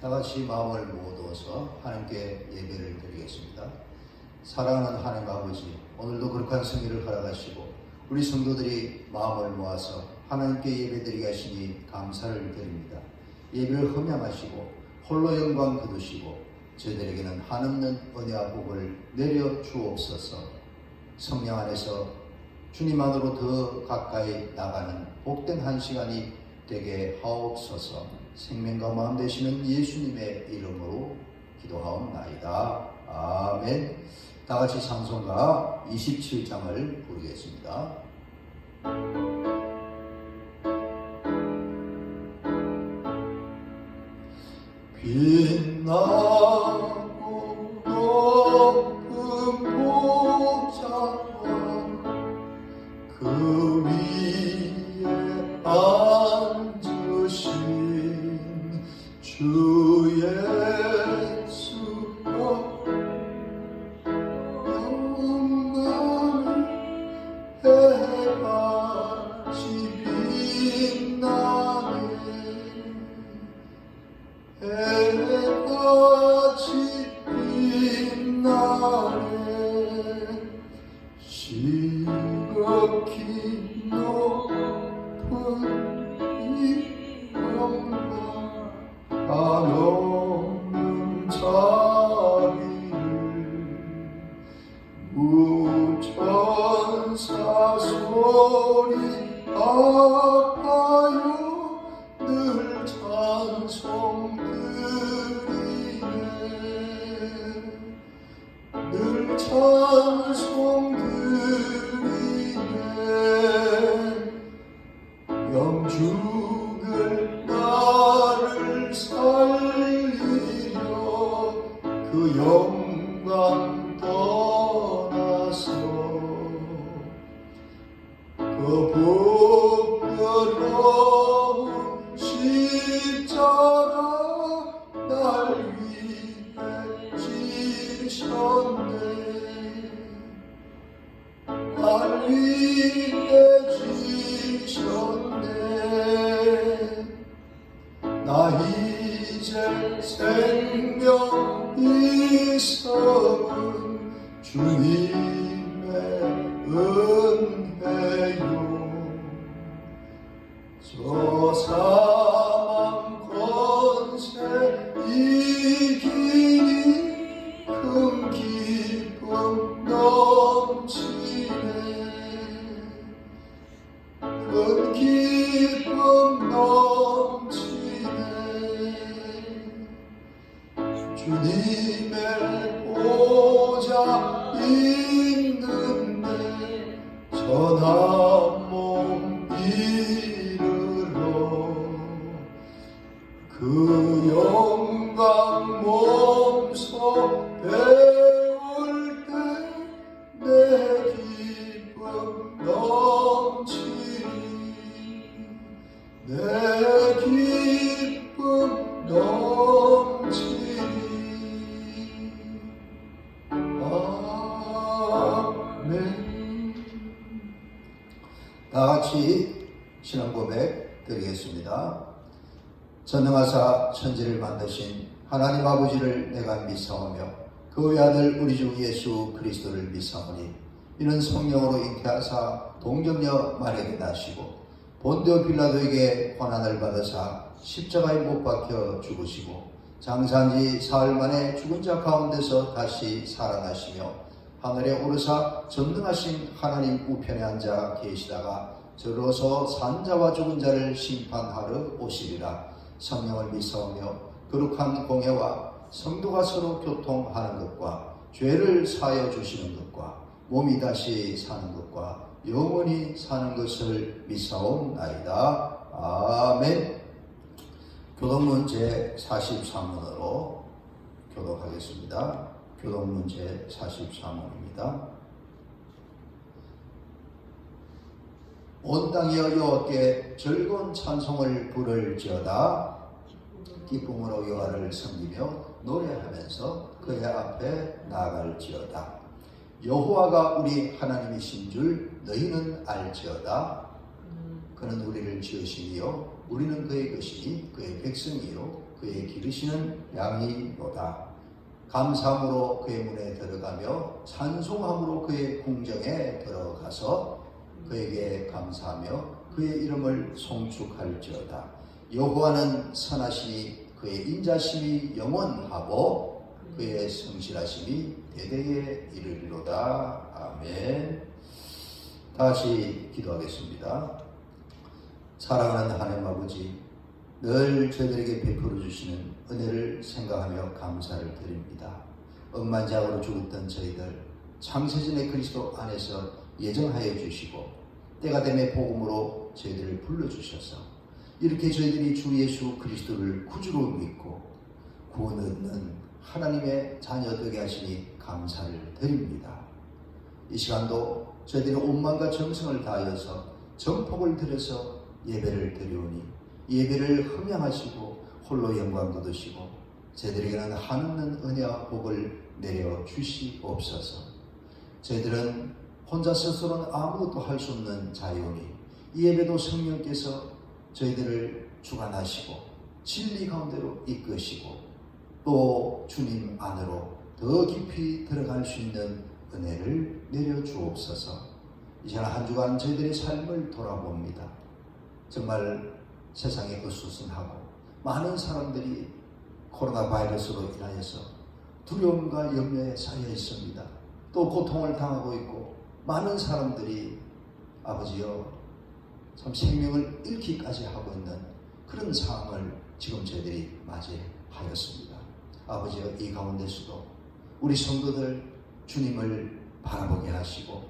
다 같이 마음을 모아서 하나님께 예배를 드리겠습니다. 사랑하는 하나님 아버지, 오늘도 거룩한 승리를 허락하시고 우리 성도들이 마음을 모아서 하나님께 예배드리게 하시니 감사를 드립니다. 예배를 흠양하시고 홀로 영광 거두시고 저희들에게는 한없는 은혜와 복을 내려 주옵소서. 성령 안에서 주님 안으로 더 가까이 나가는 복된 한 시간이 되게 하옵소서. 생명과 마음 되시는 예수님의 이름으로 기도하옵나이다. 아멘. 다 같이 찬송가 27장을 부르겠습니다. 빛나고 높은 복장과 그 위에 앉으신 주 예수여, 영광을 해같이 빛나네. 해같이 빛나네. 시각히 높은 이 영광 한없는 자비를 무천사 소리 아파요 늘 찬송 드리네. 늘 찬송 드리네. 영죽을 나를 살리려 그 영광 떠나서 그 부끄러운 십자가 날 위해 지셨네. 날 위해 지셨네. 나 이제 생명 이성은 주님의 은혜요. 저 사망 권세 이기니 큰 기쁨 넘치네. 큰 기쁨 넘치네. 주님의 보좌 있는데 전한 몸 이르러 그 영광 몸소 배울 때 내 기쁨 넘치니. 내 기쁨 넘치니. 아멘. 다 같이 신앙 고백 드리겠습니다. 전능하사 천지를 만드신 하나님 아버지를 내가 믿사오며 그 외아들 우리 주 예수 그리스도를 믿사오니 이는 성령으로 잉태하사 동정녀 마리아에게 나시고 본디오 빌라도에게 고난을 받으사 십자가에 못 박혀 죽으시고 장사한 지 사흘 만에 죽은 자 가운데서 다시 살아나시며 하늘에 오르사 전능하신 하나님 우편에 앉아 계시다가 저로서 산자와 죽은 자를 심판하러 오시리라. 성령을 믿사오며 거룩한 공예와 성도가 서로 교통하는 것과 죄를 사하여 주시는 것과 몸이 다시 사는 것과 영원히 사는 것을 믿사옵나이다. 아멘. 교독문 제43문으로 교독하겠습니다. 교독문 제43문입니다. 온 땅이여 여호와께 즐거운 찬송을 부를지어다. 기쁨으로 여호와를 섬기며 노래하면서 그의 앞에 나아갈지어다. 여호와가 우리 하나님이신 줄 너희는 알지어다. 그는 우리를 지으시니요 우리는 그의 것이니 그의 백성이요 그의 기르시는 양이로다. 감사함으로 그의 문에 들어가며 찬송함으로 그의 궁정에 들어가서 그에게 감사하며 그의 이름을 송축할지어다. 여호와는 선하시니 그의 인자심이 영원하고 그의 성실하심이 대대에 이르리로다. 아멘. 다시 기도하겠습니다. 사랑하는 하나님 아버지, 늘 저희들에게 베풀어 주시는 은혜를 생각하며 감사를 드립니다. 억만장으로 죽었던 저희들 창세전의 그리스도 안에서 예정하여 주시고 때가 되매 복음으로 저희들을 불러주셔서 이렇게 저희들이 주 예수 그리스도를 구주로 믿고 구원 얻는 하나님의 자녀 되게 하시니 감사를 드립니다. 이 시간도 저희들이 온 마음과 정성을 다하여서 전폭을 들여서 예배를 드리오니 예배를 흠양하시고 홀로 영광 거두시고 저희들에게는 한없는 은혜와 복을 내려 주시옵소서. 저희들은 혼자 스스로는 아무것도 할 수 없는 자유니 이 예배도 성령께서 저희들을 주관하시고 진리 가운데로 이끄시고 또 주님 안으로 더 깊이 들어갈 수 있는 은혜를 내려 주옵소서. 이 시간 한 주간 저희들의 삶을 돌아봅니다. 정말 세상에 어수선하고 많은 사람들이 코로나 바이러스로 인하여서 두려움과 염려에 쌓여 있습니다. 또 고통을 당하고 있고 많은 사람들이 아버지여 참 생명을 잃기까지 하고 있는 그런 상황을 지금 저희들이 맞이하였습니다. 아버지여 이 가운데서도 우리 성도들 주님을 바라보게 하시고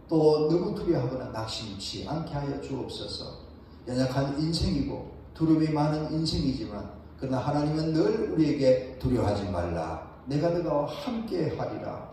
또 너무 두려워하거나 낙심치 않게 하여 주옵소서. 연약한 인생이고 두려움이 많은 인생이지만 그러나 하나님은 늘 우리에게 두려워하지 말라. 내가 너와 함께 하리라.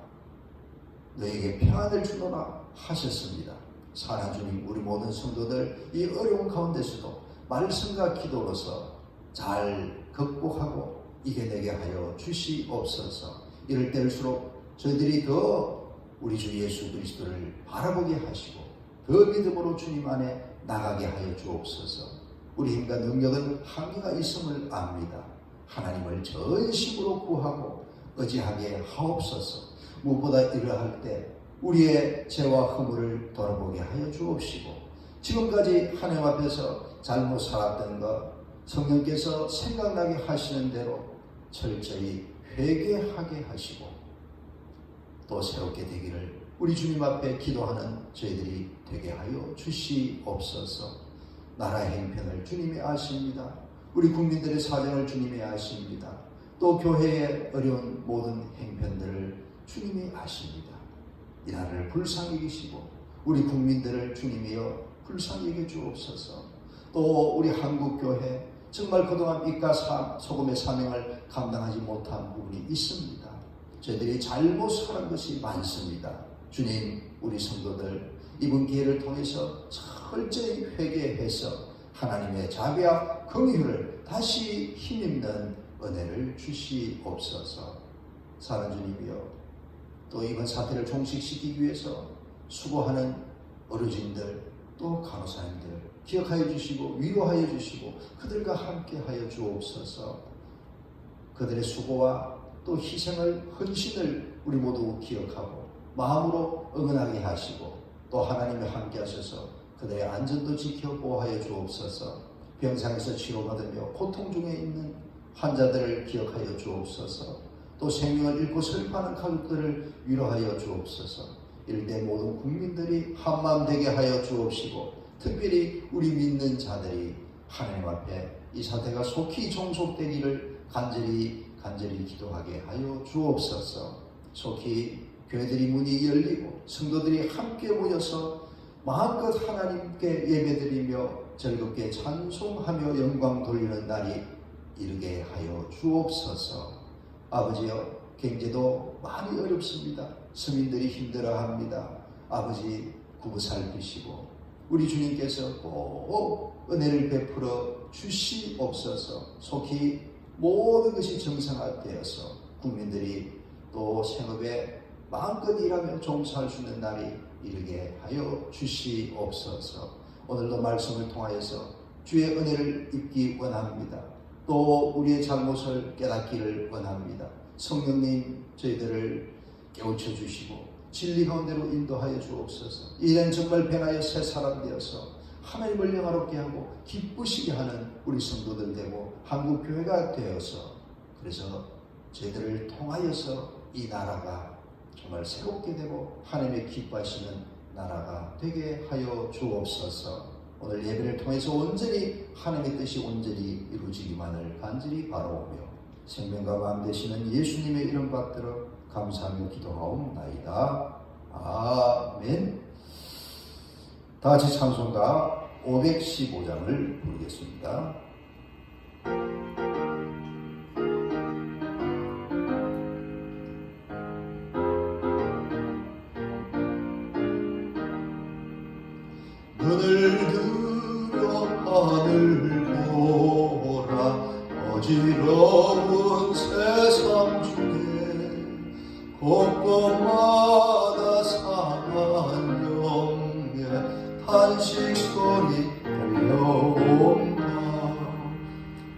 너에게 평안을 주노라 하셨습니다. 사랑하는 주님, 우리 모든 성도들 이 어려운 가운데서도 말씀과 기도로서 잘 극복하고 이겨내게 하여 주시옵소서. 이럴 때일수록 저희들이 더 우리 주 예수 그리스도를 바라보게 하시고 더 믿음으로 주님 안에 나가게 하여 주옵소서. 우리 힘과 능력은 한계가 있음을 압니다. 하나님을 전심으로 구하고 의지하게 하옵소서. 무엇보다 이러할 때 우리의 죄와 허물을 돌아보게 하여 주옵시고 지금까지 하나님 앞에서 잘못 살았던 것 성령께서 생각나게 하시는 대로 철저히 회개하게 하시고 또 새롭게 되기를 우리 주님 앞에 기도하는 저희들이 되게 하여 주시옵소서. 나라의 행편을 주님이 아십니다. 우리 국민들의 사정을 주님이 아십니다. 또 교회의 어려운 모든 행편들을 주님이 아십니다. 이 나라를 불쌍히 여기시고 우리 국민들을 주님이여 불쌍히 여겨 주옵소서. 또 우리 한국교회 정말 그동안 빛과 소금의 사명을 감당하지 못한 부분이 있습니다. 저희들이 잘못 살은 것이 많습니다. 주님, 우리 성도들 이번 기회를 통해서 철저히 회개해서 하나님의 자비와 긍휼을 다시 힘입는 은혜를 주시옵소서. 사랑하는 주님이여, 또 이번 사태를 종식시키기 위해서 수고하는 어르신들 또 간호사님들 기억하여 주시고 위로하여 주시고 그들과 함께 하여 주옵소서. 그들의 수고와 또 희생을 헌신을 우리 모두 기억하고 마음으로 응원하게 하시고 또 하나님이 함께 하셔서 그들의 안전도 지켜 보호하여 주옵소서. 병상에서 치료받으며 고통 중에 있는 환자들을 기억하여 주옵소서. 또 생명을 잃고 슬퍼하는 가족들을 위로하여 주옵소서. 이럴 때 모든 국민들이 한마음 되게 하여 주옵시고 특별히 우리 믿는 자들이 하나님 앞에 이 사태가 속히 종속되기를 간절히 기도하게 하여 주옵소서. 속히 교회들이 문이 열리고 성도들이 함께 모여서 마음껏 하나님께 예배드리며 즐겁게 찬송하며 영광 돌리는 날이 이르게 하여 주옵소서. 아버지여, 경제도 많이 어렵습니다. 서민들이 힘들어합니다. 아버지 구부 살피시고 우리 주님께서 꼭 은혜를 베풀어 주시옵소서. 속히 모든 것이 정상화되어서 국민들이 또 생업에 마음껏 일하며 종사할 수 있는 날이 이르게 하여 주시옵소서. 오늘도 말씀을 통하여서 주의 은혜를 입기 원합니다. 또 우리의 잘못을 깨닫기를 원합니다. 성령님 저희들을 깨우쳐 주시고 진리 가운데로 인도하여 주옵소서. 이젠 정말 변하여 새 사람 되어서 하나님을 영화롭게 하고 기쁘시게 하는 우리 성도들 되고 한국교회가 되어서 그래서 저희들을 통하여서 이 나라가 정말 새롭게 되고 하나님의 기뻐하시는 나라가 되게 하여 주옵소서. 오늘 예배를 통해서 온전히 하나님의 뜻이 온전히 이루어지기만을 간절히 바라오며 생명과 마음 되시는 예수님의 이름 받들어 감사하며 기도하옵나이다. 아멘. 다 같이 찬송가 515장을 부르겠습니다. 눈을 들어 하늘 보라. 어지러운 세상 중에 곳곳마다 상한 영의 탄식 소리 들려온다.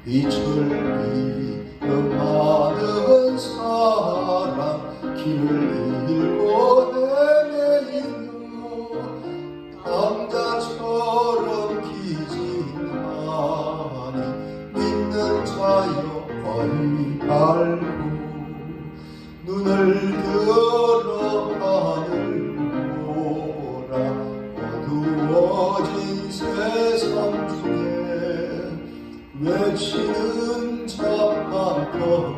빛을 잃은 많은 사람 길을 잃고 헤매이며 남자처럼 기진하니 믿는 자여 거리 밟고 눈을 들어 하늘 보라. 어두워진 세상 중에 외치는 자만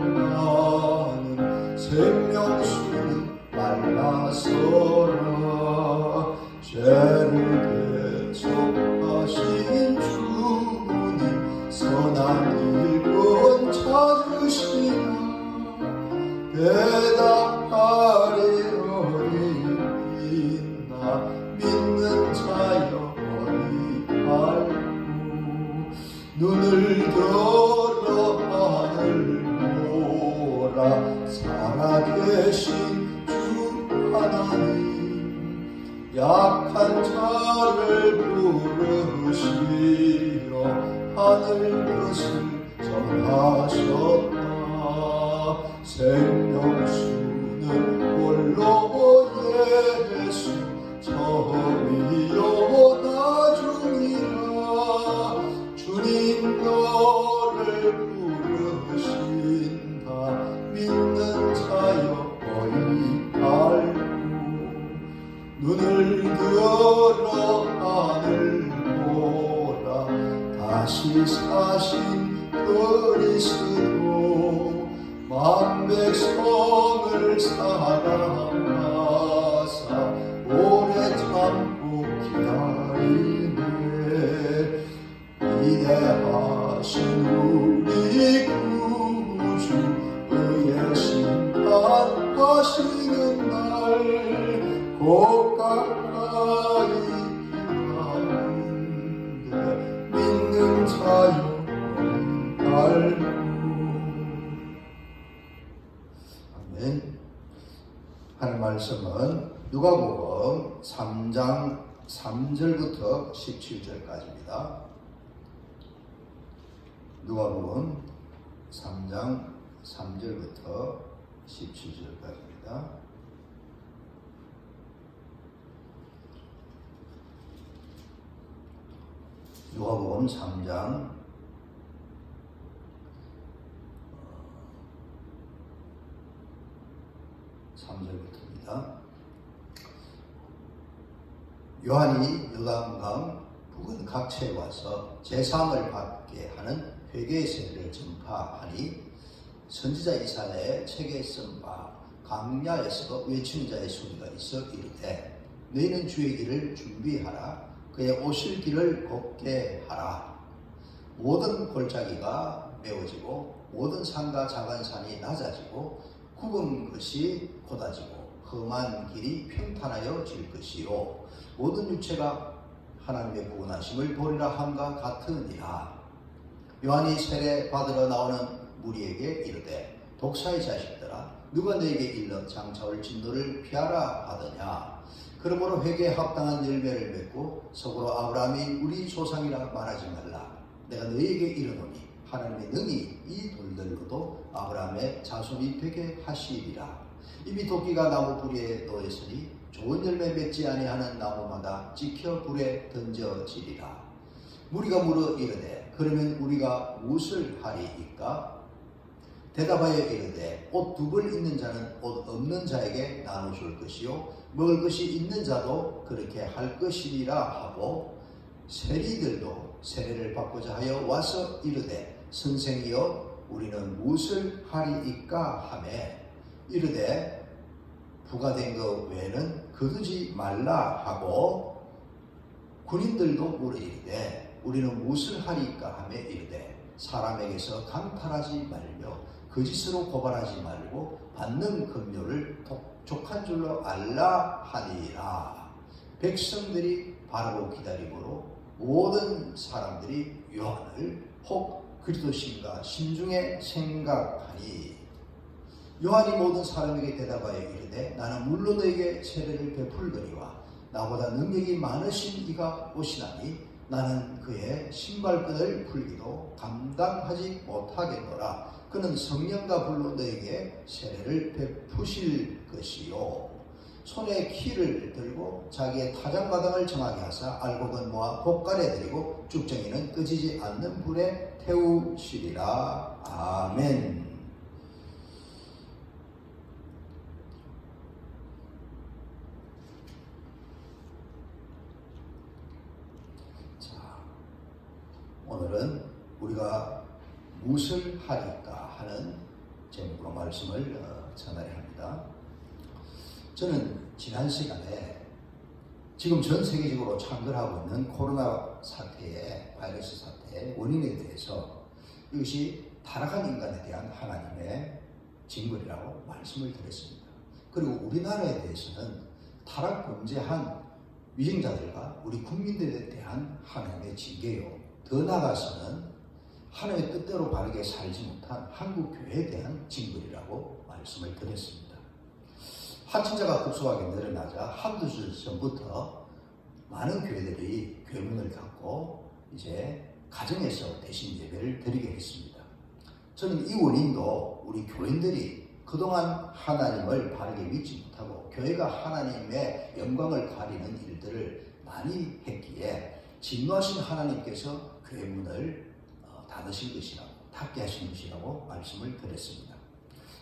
나는 생명수는 말라서라. 죄를 대속하신 주님 선한 일꾼 찾으시나. 대답하리 어디 있나. 믿는 자여 어디 알고 눈을 들어 하늘 보라. 살아계신 주 하나님 약한 자를 부르시어 하늘 뜻을 전하셨다. 생명수는 홀로 예수 처음이요 나중이라. 주님 너를 부르신다. 믿는 자여 어이 알고 눈을 들어 하늘 보라. 다시 사신 그리스도 만백성을 사랑하사 오래 참고 기다리네. 위대하신 우리 구주 의의 심판하시는 날 곧 가까이 가는데 믿는 자여 알고. 아멘. 하는 말씀은 누가복음 3장 3절부터 17절까지입니다. 누가복음 3장 3절부터 17절까지입니다. 누가복음 3장 3절부터입니다. 요한이 요단강 부근 각처에 와서 제사함을 받게 하는 회개의 세례를 전파하니 선지자 이사야의 책에 쓴 바 강야에서 외치는 자의 소리가 있어 이르되 너희는 주의 길을 준비하라. 그의 오실 길을 곱게 하라. 모든 골짜기가 메워지고 모든 산과 작은 산이 낮아지고 굽은 것이 곧아지고 험한 길이 평탄하여 질 것이요 모든 육체가 하나님의 구원하심을 보리라 함과 같으니라. 요한이 세례 받으러 나오는 무리에게 이르되 독사의 자식들아 누가 너에게 일러 장차올 진노를 피하라 하더냐. 그러므로 회개에 합당한 열매를 맺고 속으로 아브라함이 우리 조상이라 말하지 말라. 내가 너희에게 이르노니 하나님의 능히 이 돌들로도 아브라함의 자손이 되게 하시리라. 이미 도끼가 나무 뿌리에 놓였으니 좋은 열매 맺지 아니하는 나무마다 찍혀 불에 던져지리라. 무리가 물어 이르되 그러면 우리가 무엇을 하리이까? 대답하여 이르되 옷 두 벌 있는 자는 옷 없는 자에게 나눠줄 것이요 먹을 것이 있는 자도 그렇게 할 것이니라 하고 세리들도 세례를 받고자 하여 와서 이르되 선생이여 우리는 무엇을 하리이까 하매 이르되 부과된 것 외에는 거두지 말라 하고 군인들도 물어 이르되 우리는 무엇을 하리이까 하매 이르되 사람에게서 강탈하지 말며 거짓으로 고발하지 말고 받는 급료를 독촉한 줄로 알라 하니라. 백성들이 바라고 기다림으로 모든 사람들이 요한을 혹 그리스도신가 심중에 생각하니 요한이 모든 사람에게 대답하여 이르되 나는 물로 너에게 세례를 베풀거니와 나보다 능력이 많으신 이가 오시나니 나는 그의 신발끈을 풀기도 감당하지 못하겠노라. 그는 성령과 불로 너에게 세례를 베푸실 것이요 손에 키를 들고 자기의 타작마당을 정하게 하사 알곡은 모아 볶아내 드리고 죽정이는 끄지지 않는 불에 태우시리라. 아멘. 자, 오늘은 우리가 무엇을 하리까 하는 제목으로 말씀을 전하려 합니다. 저는 지난 시간에 지금 전 세계적으로 창궐하고 있는 코로나 사태의 바이러스 사태의 원인에 대해서 이것이 타락한 인간에 대한 하나님의 징벌이라고 말씀을 드렸습니다. 그리고 우리나라에 대해서는 타락 범죄한 위정자들과 우리 국민들에 대한 하나님의 징계요. 더 나아가서는 하나님의 뜻대로 바르게 살지 못한 한국 교회에 대한 징벌이라고 말씀을 드렸습니다. 확진자가 급속하게 늘어나자 한두 주 전부터 많은 교회들이 교회문을 닫고 이제 가정에서 대신 예배를 드리게 했습니다. 저는 이 원인도 우리 교인들이 그동안 하나님을 바르게 믿지 못하고 교회가 하나님의 영광을 가리는 일들을 많이 했기에 진노하신 하나님께서 교회 문을 닫으신 것이라고, 닫게 하신 것이라고 말씀을 드렸습니다.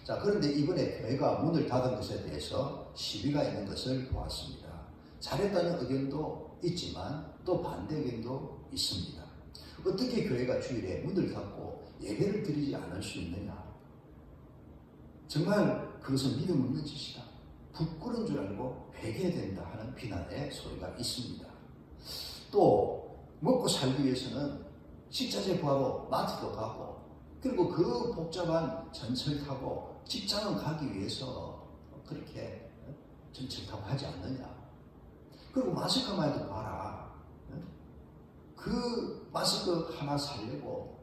자, 그런데 이번에 교회가 문을 닫은 것에 대해서 시비가 있는 것을 보았습니다. 잘했다는 의견도 있지만 또 반대 의견도 있습니다. 어떻게 교회가 주일에 문을 닫고 예배를 드리지 않을 수 있느냐? 정말 그것은 믿음 없는 짓이다. 부끄러운 줄 알고 회개해야 된다 하는 비난의 소리가 있습니다. 또 먹고 살기 위해서는 식자재 구하러 마트도 가고 그리고 그 복잡한 전철 타고 직장을 가기 위해서 그렇게 전철 타고 하지 않느냐. 그리고 마스크만 해도 봐라. 그 마스크 하나 살려고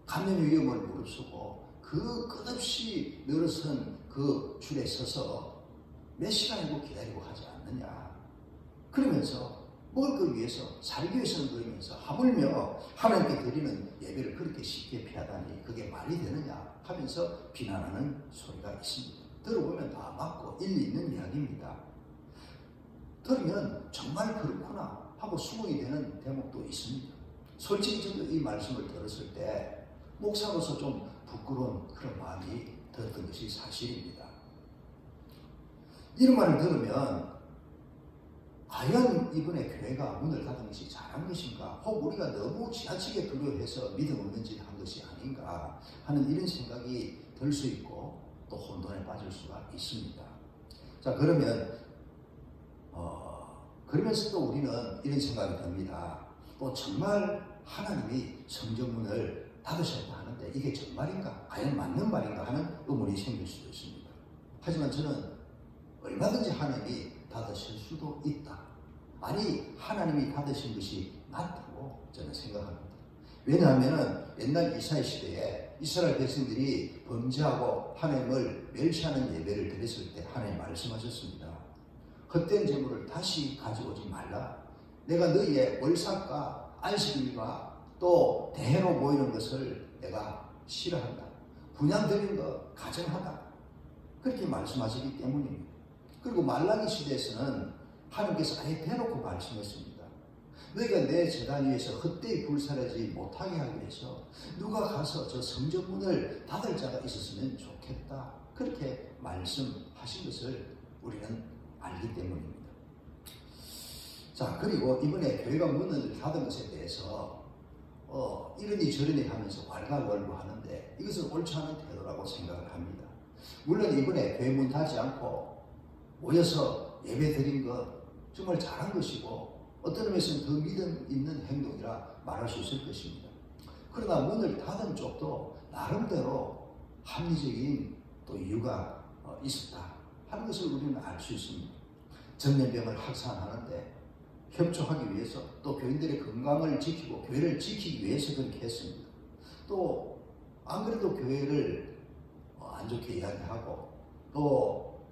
감염 위험을 무릅쓰고 그 끝없이 늘어선 그 줄에 서서 몇 시간이고 기다리고 하지 않느냐. 그러면서 먹을 것 위해서 살기 위해서는 그러면서 하물며 하나님께 드리는 예배를 그렇게 쉽게 피하다니 그게 말이 되느냐 하면서 비난하는 소리가 있습니다. 들어보면 다 맞고 일리 있는 이야기입니다. 들으면 정말 그렇구나 하고 수긍이 되는 대목도 있습니다. 솔직히 저도 이 말씀을 들었을 때 목사로서 좀 부끄러운 그런 마음이 들었던 것이 사실입니다. 이런 말을 들으면 과연 이번에 교회가 문을 닫은 것이 잘한 것인가, 혹 우리가 너무 지나치게 두려워해서 믿음 없는 짓 한 것이 아닌가 하는 이런 생각이 들 수 있고 또 혼돈에 빠질 수가 있습니다. 자, 그러면서 또 우리는 이런 생각이 듭니다. 또 정말 하나님이 성전문을 닫으셨다 하는데 이게 정말인가? 과연 맞는 말인가 하는 의문이 생길 수도 있습니다. 하지만 저는 얼마든지 하나님이 닫으실 수도 있다. 아니, 하나님이 닫으신 것이 맞다고 저는 생각합니다. 왜냐하면 옛날 이스라엘 시대에 이스라엘 백성들이 범죄하고 하나님을 멸시하는 예배를 드렸을 때 하나님 말씀하셨습니다. 헛된 재물을 다시 가져오지 말라. 내가 너희의 월삭과 안식일과 또 대회로 모이는 것을 내가 내가 싫어한다. 분향드린 거 가정하다. 그렇게 말씀하시기 때문입니다. 그리고 말라기 시대에서는 하나님께서 아예 대놓고 말씀했습니다. 너희가 내 제단 위에서 헛되이 불살하지 못하게 하기 위해서 누가 가서 저 성전문을 닫을 자가 있었으면 좋겠다. 그렇게 말씀하신 것을 우리는 알기 때문입니다. 자, 그리고 이번에 교회가 문을 닫은 것에 대해서 이러니 저러니 하면서 왈가왈부하는데 이것은 옳지 않은 태도라고 생각을 합니다. 물론 이번에 교회 문 닫지 않고 모여서 예배 드린 것 정말 잘한 것이고 어떤 의미에서는 더 믿음 있는 행동이라 말할 수 있을 것입니다. 그러나 문을 닫은 쪽도 나름대로 합리적인 또 이유가 있었다 하는 것을 우리는 알 수 있습니다. 전염병을 확산하는데 협조하기 위해서 또 교인들의 건강을 지키고 교회를 지키기 위해서 그렇게 했습니다. 또 안 그래도 교회를 안 좋게 이야기하고 또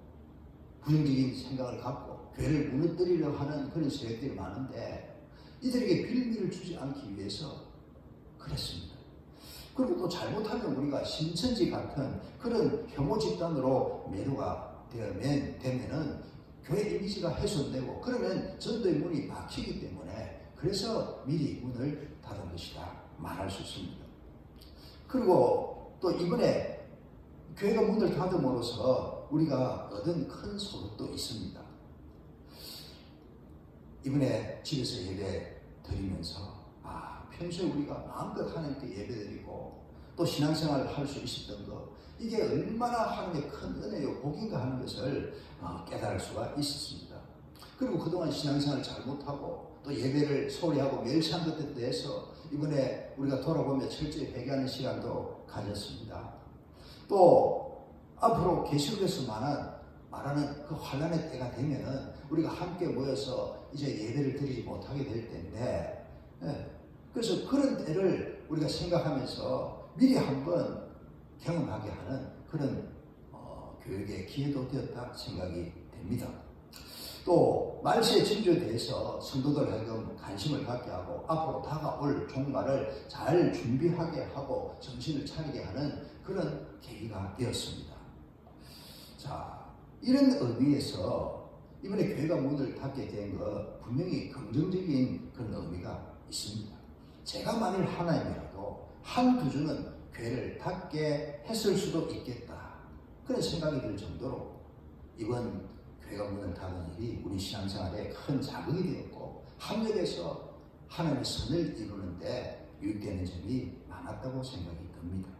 부정적인 생각을 갖고 교회를 무너뜨리려 하는 그런 세력들이 많은데 이들에게 빌미를 주지 않기 위해서 그랬습니다. 그리고 또 잘못하면 우리가 신천지 같은 그런 혐오 집단으로 매도가 되면은 교회 이미지가 훼손되고 그러면 전도의 문이 막히기 때문에 그래서 미리 문을 닫은 것이다 말할 수 있습니다. 그리고 또 이번에 교회가 문을 닫음으로써 우리가 얻은 큰 소득도 있습니다. 이번에 집에서 예배 드리면서 평소에 우리가 마음껏 하나님께 예배 드리고 또 신앙생활을 할 수 있었던 것 이게 얼마나 하나님의 큰 은혜요 복인가 하는 것을 깨달을 수가 있었습니다. 그리고 그동안 신앙생활을 잘못하고 또 예배를 소홀히 하고 멸시한 것에 대해서 이번에 우리가 돌아보며 철저히 회개하는 시간도 가졌습니다. 또 앞으로 계속해서 말하는 그 환란의 때가 되면은 우리가 함께 모여서 이제 예배를 드리지 못하게 될 텐데 그래서 그런 때를 우리가 생각하면서 미리 한번 경험하게 하는 그런 교육의 기회도 되었다 생각이 됩니다. 또 말세의 징조에 대해서 성도들 하여금 관심을 갖게 하고 앞으로 다가올 종말을 잘 준비하게 하고 정신을 차리게 하는 그런 계기가 되었습니다. 자, 이런 의미에서 이번에 교회가 문을 닫게 된 것 분명히 긍정적인 그런 의미가 있습니다. 제가 만일 하나님이라도 한두 주는 교회를 닫게 했을 수도 있겠다 그런 생각이 들 정도로 이번 교회가 문을 닫은 일이 우리 신앙생활에 큰 자극이 되었고 합력해서 하나님의 선을 이루는데 유익되는 점이 많았다고 생각이 듭니다.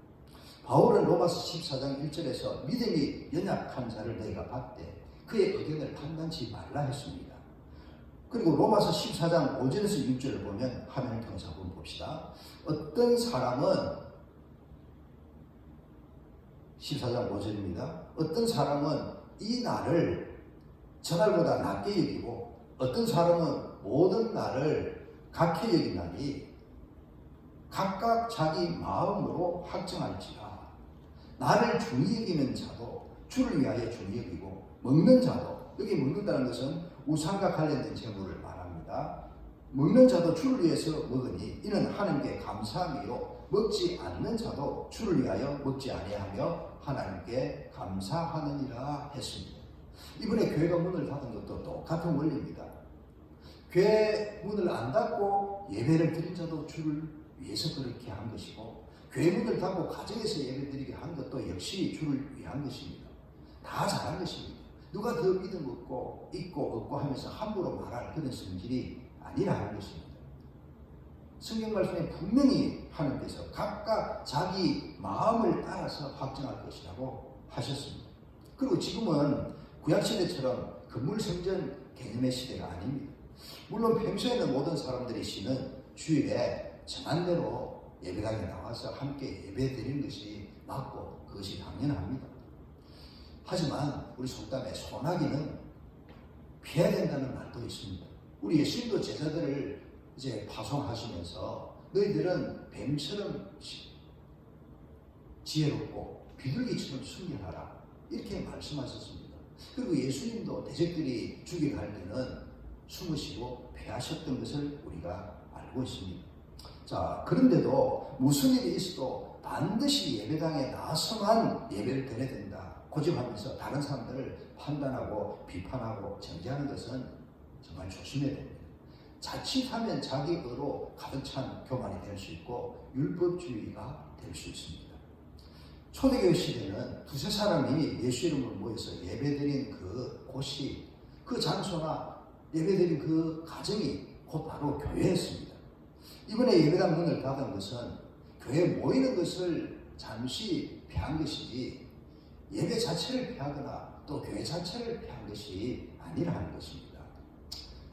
바울은 로마서 14장 1절에서 믿음이 연약한 자를 너희가 봤되 그의 의견을 판단치 말라 했습니다. 그리고 로마서 14장 5절에서 6절을 보면 화면을 통해서 한번 봅시다. 어떤 사람은 14장 5절입니다. 어떤 사람은 이 날을 저날보다 낮게 여기고 어떤 사람은 모든 날을 각해 여기나니 각각 자기 마음으로 확정할지라. 나를 중히 여기는 자도 주를 위하여 중히 여기고 먹는 자도 여기 먹는다는 것은 우상과 관련된 재물을 말합니다. 먹는 자도 주를 위해서 먹으니 이는 하나님께 감사함이요 먹지 않는 자도 주를 위하여 먹지 아니하며 하나님께 감사하느니라 했습니다. 이번에 교회가 문을 닫은 것도 똑같은 원리입니다. 교회 문을 안 닫고 예배를 드린 자도 주를 위해서 그렇게 한 것이고 교회 문을 닫고 가정에서 예배 드리게 한 것도 역시 주를 위한 것입니다. 다 잘한 것입니다. 누가 더 믿음 없고 있고 없고 하면서 함부로 말할 그런 성질이 아니라 하는 것입니다. 성경 말씀에 분명히 하나님께서 각각 자기 마음을 따라서 확정할 것이라고 하셨습니다. 그리고 지금은 구약시대처럼 건물성전 개념의 시대가 아닙니다. 물론 평소에는 모든 사람들이 쉬는 주일에 정한 대로 예배당에 나와서 함께 예배 드리는 것이 맞고 그것이 당연합니다. 하지만 우리 속담에 소나기는 피해야 된다는 말도 있습니다. 우리 예수님도 제자들을 이제 파송하시면서 너희들은 뱀처럼 지혜롭고 비둘기처럼 순결하라 이렇게 말씀하셨습니다. 그리고 예수님도 대적들이 죽이려 할 때는 숨으시고 패하셨던 것을 우리가 알고 있습니다. 자, 그런데도 무슨 일이 있어도 반드시 예배당에 나서만 예배를 드려야 된다 고집하면서 다른 사람들을 판단하고 비판하고 정죄하는 것은 정말 조심해야 됩니다. 자칫하면 자기 의로 가득 찬 교만이 될 수 있고 율법주의가 될 수 있습니다. 초대교회 시대는 두세 사람이 예수 이름으로 모여서 예배드린 그 곳이, 그 장소나 예배드린 그 가정이 곧 바로 교회였습니다. 이번에 예배당 문을 닫은 것은 교회에 모이는 것을 잠시 피한 것이지 예배 자체를 피하거나 또 교회 자체를 피한 것이 아니라 하는 것입니다.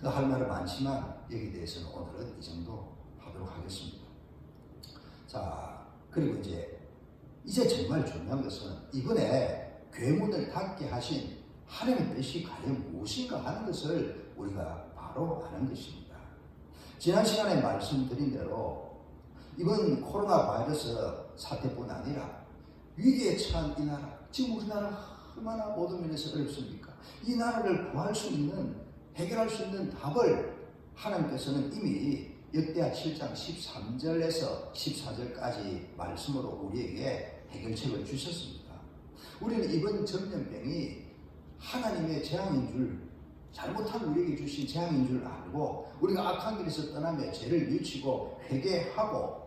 더 할 말은 많지만 여기에 대해서는 오늘은 이 정도 하도록 하겠습니다. 자, 그리고 이제 정말 중요한 것은 이번에 교회 문을 닫게 하신 하나님의 뜻이 과연 무엇인가 하는 것을 우리가 바로 아는 것입니다. 지난 시간에 말씀드린 대로 이번 코로나 바이러스 사태뿐 아니라 위기에 처한 이 나라, 지금 우리나라 얼마나 모든 면에서 어렵습니까? 이 나라를 구할 수 있는, 해결할 수 있는 답을 하나님께서는 이미 역대하 7장 13절에서 14절까지 말씀으로 우리에게 해결책을 주셨습니다. 우리는 이번 전염병이 하나님의 재앙인 줄, 잘못한 우리에게 주신 재앙인 줄 알고 우리가 악한 길에서 떠나며 죄를 뉘우치고 회개하고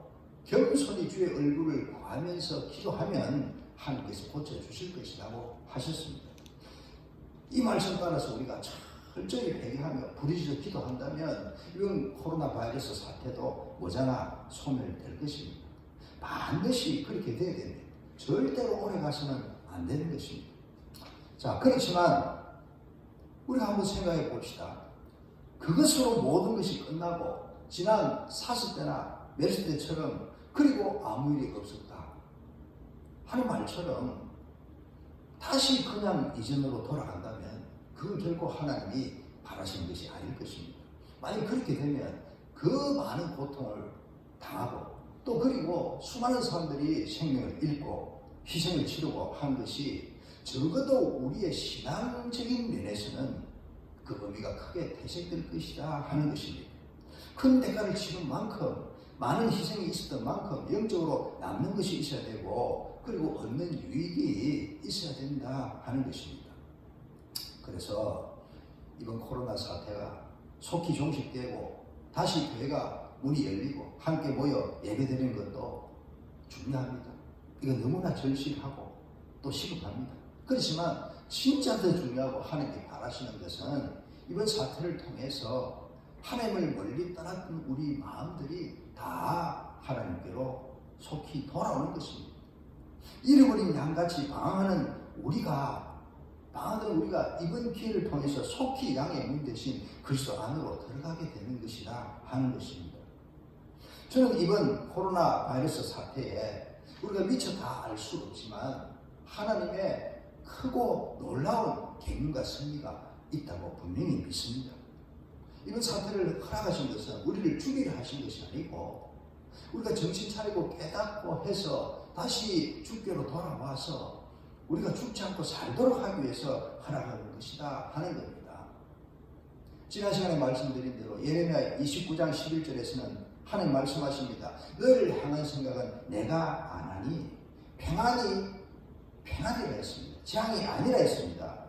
겸손히 주의 얼굴을 구하면서 기도하면 하나님께서 고쳐주실 것이라고 하셨습니다. 이 말씀 따라서 우리가 철저히 회개하며 부르짖어 기도한다면 이번 코로나 바이러스 사태도 머지않아 소멸될 것입니다. 반드시 그렇게 돼야 됩니다. 절대로 오래 가서는 안 되는 것입니다. 자, 그렇지만 우리가 한번 생각해 봅시다. 그것으로 모든 것이 끝나고 지난 사스 때나 메르스 때처럼 그리고 아무 일이 없었다 하는 말처럼 다시 그냥 이전으로 돌아간다면 그건 결코 하나님이 바라시는 것이 아닐 것입니다. 만약 그렇게 되면 그 많은 고통을 당하고 또 그리고 수많은 사람들이 생명을 잃고 희생을 치르고 한 것이 적어도 우리의 신앙적인 면에서는 그 의미가 크게 퇴색될 것이다 하는 것입니다. 큰 대가를 치른 만큼, 많은 희생이 있었던 만큼 영적으로 남는 것이 있어야 되고 그리고 얻는 유익이 있어야 된다 하는 것입니다. 그래서 이번 코로나 사태가 속히 종식되고 다시 교회가 문이 열리고 함께 모여 예배드리는 것도 중요합니다. 이건 너무나 절실하고 또 시급합니다. 그렇지만 진짜 더 중요하고 하나님이 바라시는 것은 이번 사태를 통해서 하나님을 멀리 떠났던 우리 마음들이 다 하나님께로 속히 돌아오는 것입니다. 잃어버린 양같이 방황하는 우리가 이번 기회를 통해서 속히 양의 문 대신 그리스도 안으로 들어가게 되는 것이라 하는 것입니다. 저는 이번 코로나 바이러스 사태에 우리가 미처 다 알 수 없지만 하나님의 크고 놀라운 계명과 섭리가 있다고 분명히 믿습니다. 이번 사태를 허락하신 것은 우리를 죽이려 하신 것이 아니고 우리가 정신 차리고 깨닫고 해서 다시 주께로 돌아와서 우리가 죽지 않고 살도록 하기 위해서 허락하는 것이다 하는 겁니다. 지난 시간에 말씀드린 대로 예레미야 29장 11절에서는 하나님 말씀하십니다. 너를 향한 생각은 내가 안 하니 평안이라 했습니다. 재앙이 아니라 했습니다.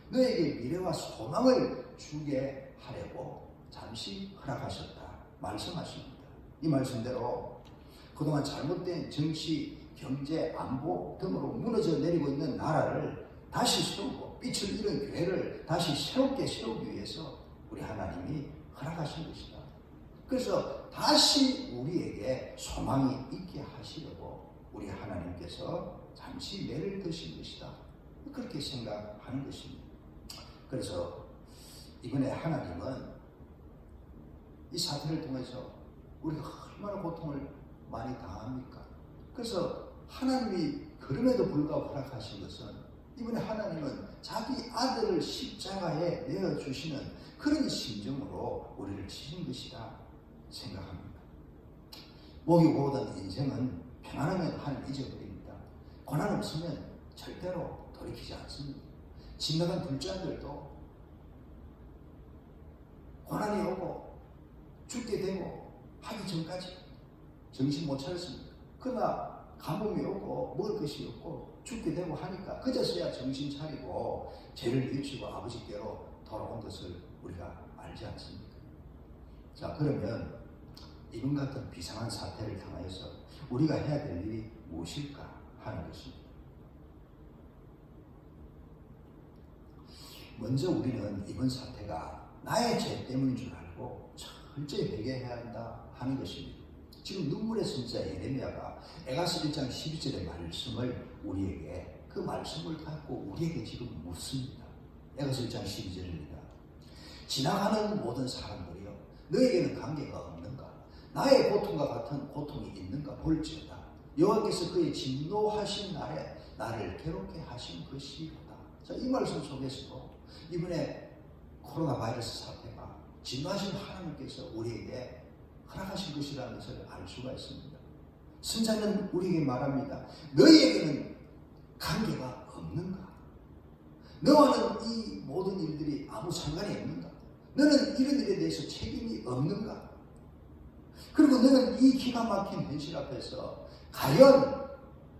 너에게 미래와 소망을 주게 하려고 잠시 허락하셨다 말씀하십니다. 이 말씀대로 그동안 잘못된 정치, 경제, 안보 등으로 무너져 내리고 있는 나라를 다시 세우고 빛을 잃은 교회를 다시 새롭게 세우기 위해서 우리 하나님이 허락하신 것이다. 그래서 다시 우리에게 소망이 있게 하시려고 우리 하나님께서 잠시 매를 드신 것이다. 그렇게 생각하는 것입니다. 그래서 이번에 하나님은 이 사태를 통해서 우리가 얼마나 고통을 많이 당합니까? 그래서 하나님이 그럼에도 불구하고 허락하신 것은 이번에 하나님은 자기 아들을 십자가에 내어주시는 그런 심정으로 우리를 치신 것이라 생각합니다. 목이 고우던 인생은 평안하면 하나님 잊어버립니다. 고난 없으면 절대로 돌이키지 않습니다. 집 나간 둘째 아들도 고난이 오고 죽게 되고 하기 전까지 정신 못 차렸습니다. 그러나 가뭄이 오고 먹을 것이 없고 죽게 되고 하니까 그제서야 정신 차리고 죄를 일치고 아버지께로 돌아온 것을 우리가 알지 않습니까? 자, 그러면 이번 같은 비상한 사태를 당하여서 우리가 해야 될 일이 무엇일까 하는 것입니다. 먼저 우리는 이번 사태가 나의 죄 때문인 줄 알고 철저히 회개해야 한다 하는 것입니다. 지금 눈물의 선지자 예레미야가 에가서 1장 12절의 말씀을 우리에게 그 말씀을 갖고 우리에게 지금 묻습니다. 에가서 1장 12절입니다. 지나가는 모든 사람들이여 너에게는 관계가 없는가? 나의 고통과 같은 고통이 있는가 볼지어다. 여호와께서 그의 진노하신 날에 나를 괴롭게 하신 것이로다. 자, 이 말씀 속에서도 이번에 코로나 바이러스 사태가 진노하신 하나님께서 우리에게 허락하신 것이라는 것을 알 수가 있습니다. 선자는 우리에게 말합니다. 너희에게는 관계가 없는가? 너와는 이 모든 일들이 아무 상관이 없는가? 너는 이런 일에 대해서 책임이 없는가? 그리고 너는 이 기가 막힌 현실 앞에서 과연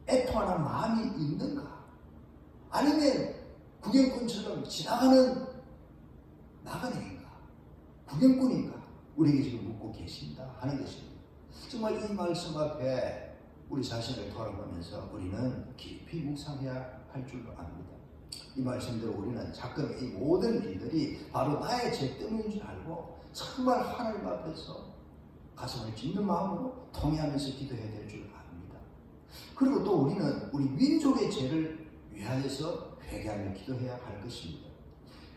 애통하는 마음이 있는가? 아니면 구경꾼처럼 지나가는 나그네인가? 구경꾼인가? 우리에게 지금 묻고 계신다 하는 것입니다. 정말 이 말씀 앞에 우리 자신을 돌아보면서 우리는 깊이 묵상해야 할 줄로 압니다. 이 말씀대로 우리는 가끔 이 모든 일들이 바로 나의 죄 때문인 줄 알고 정말 하나님 앞에서 가슴을 찢는 마음으로 통회하면서 기도해야 될 줄 압니다. 그리고 또 우리는 우리 민족의 죄를 위하여서 회개하며 기도해야 할 것입니다.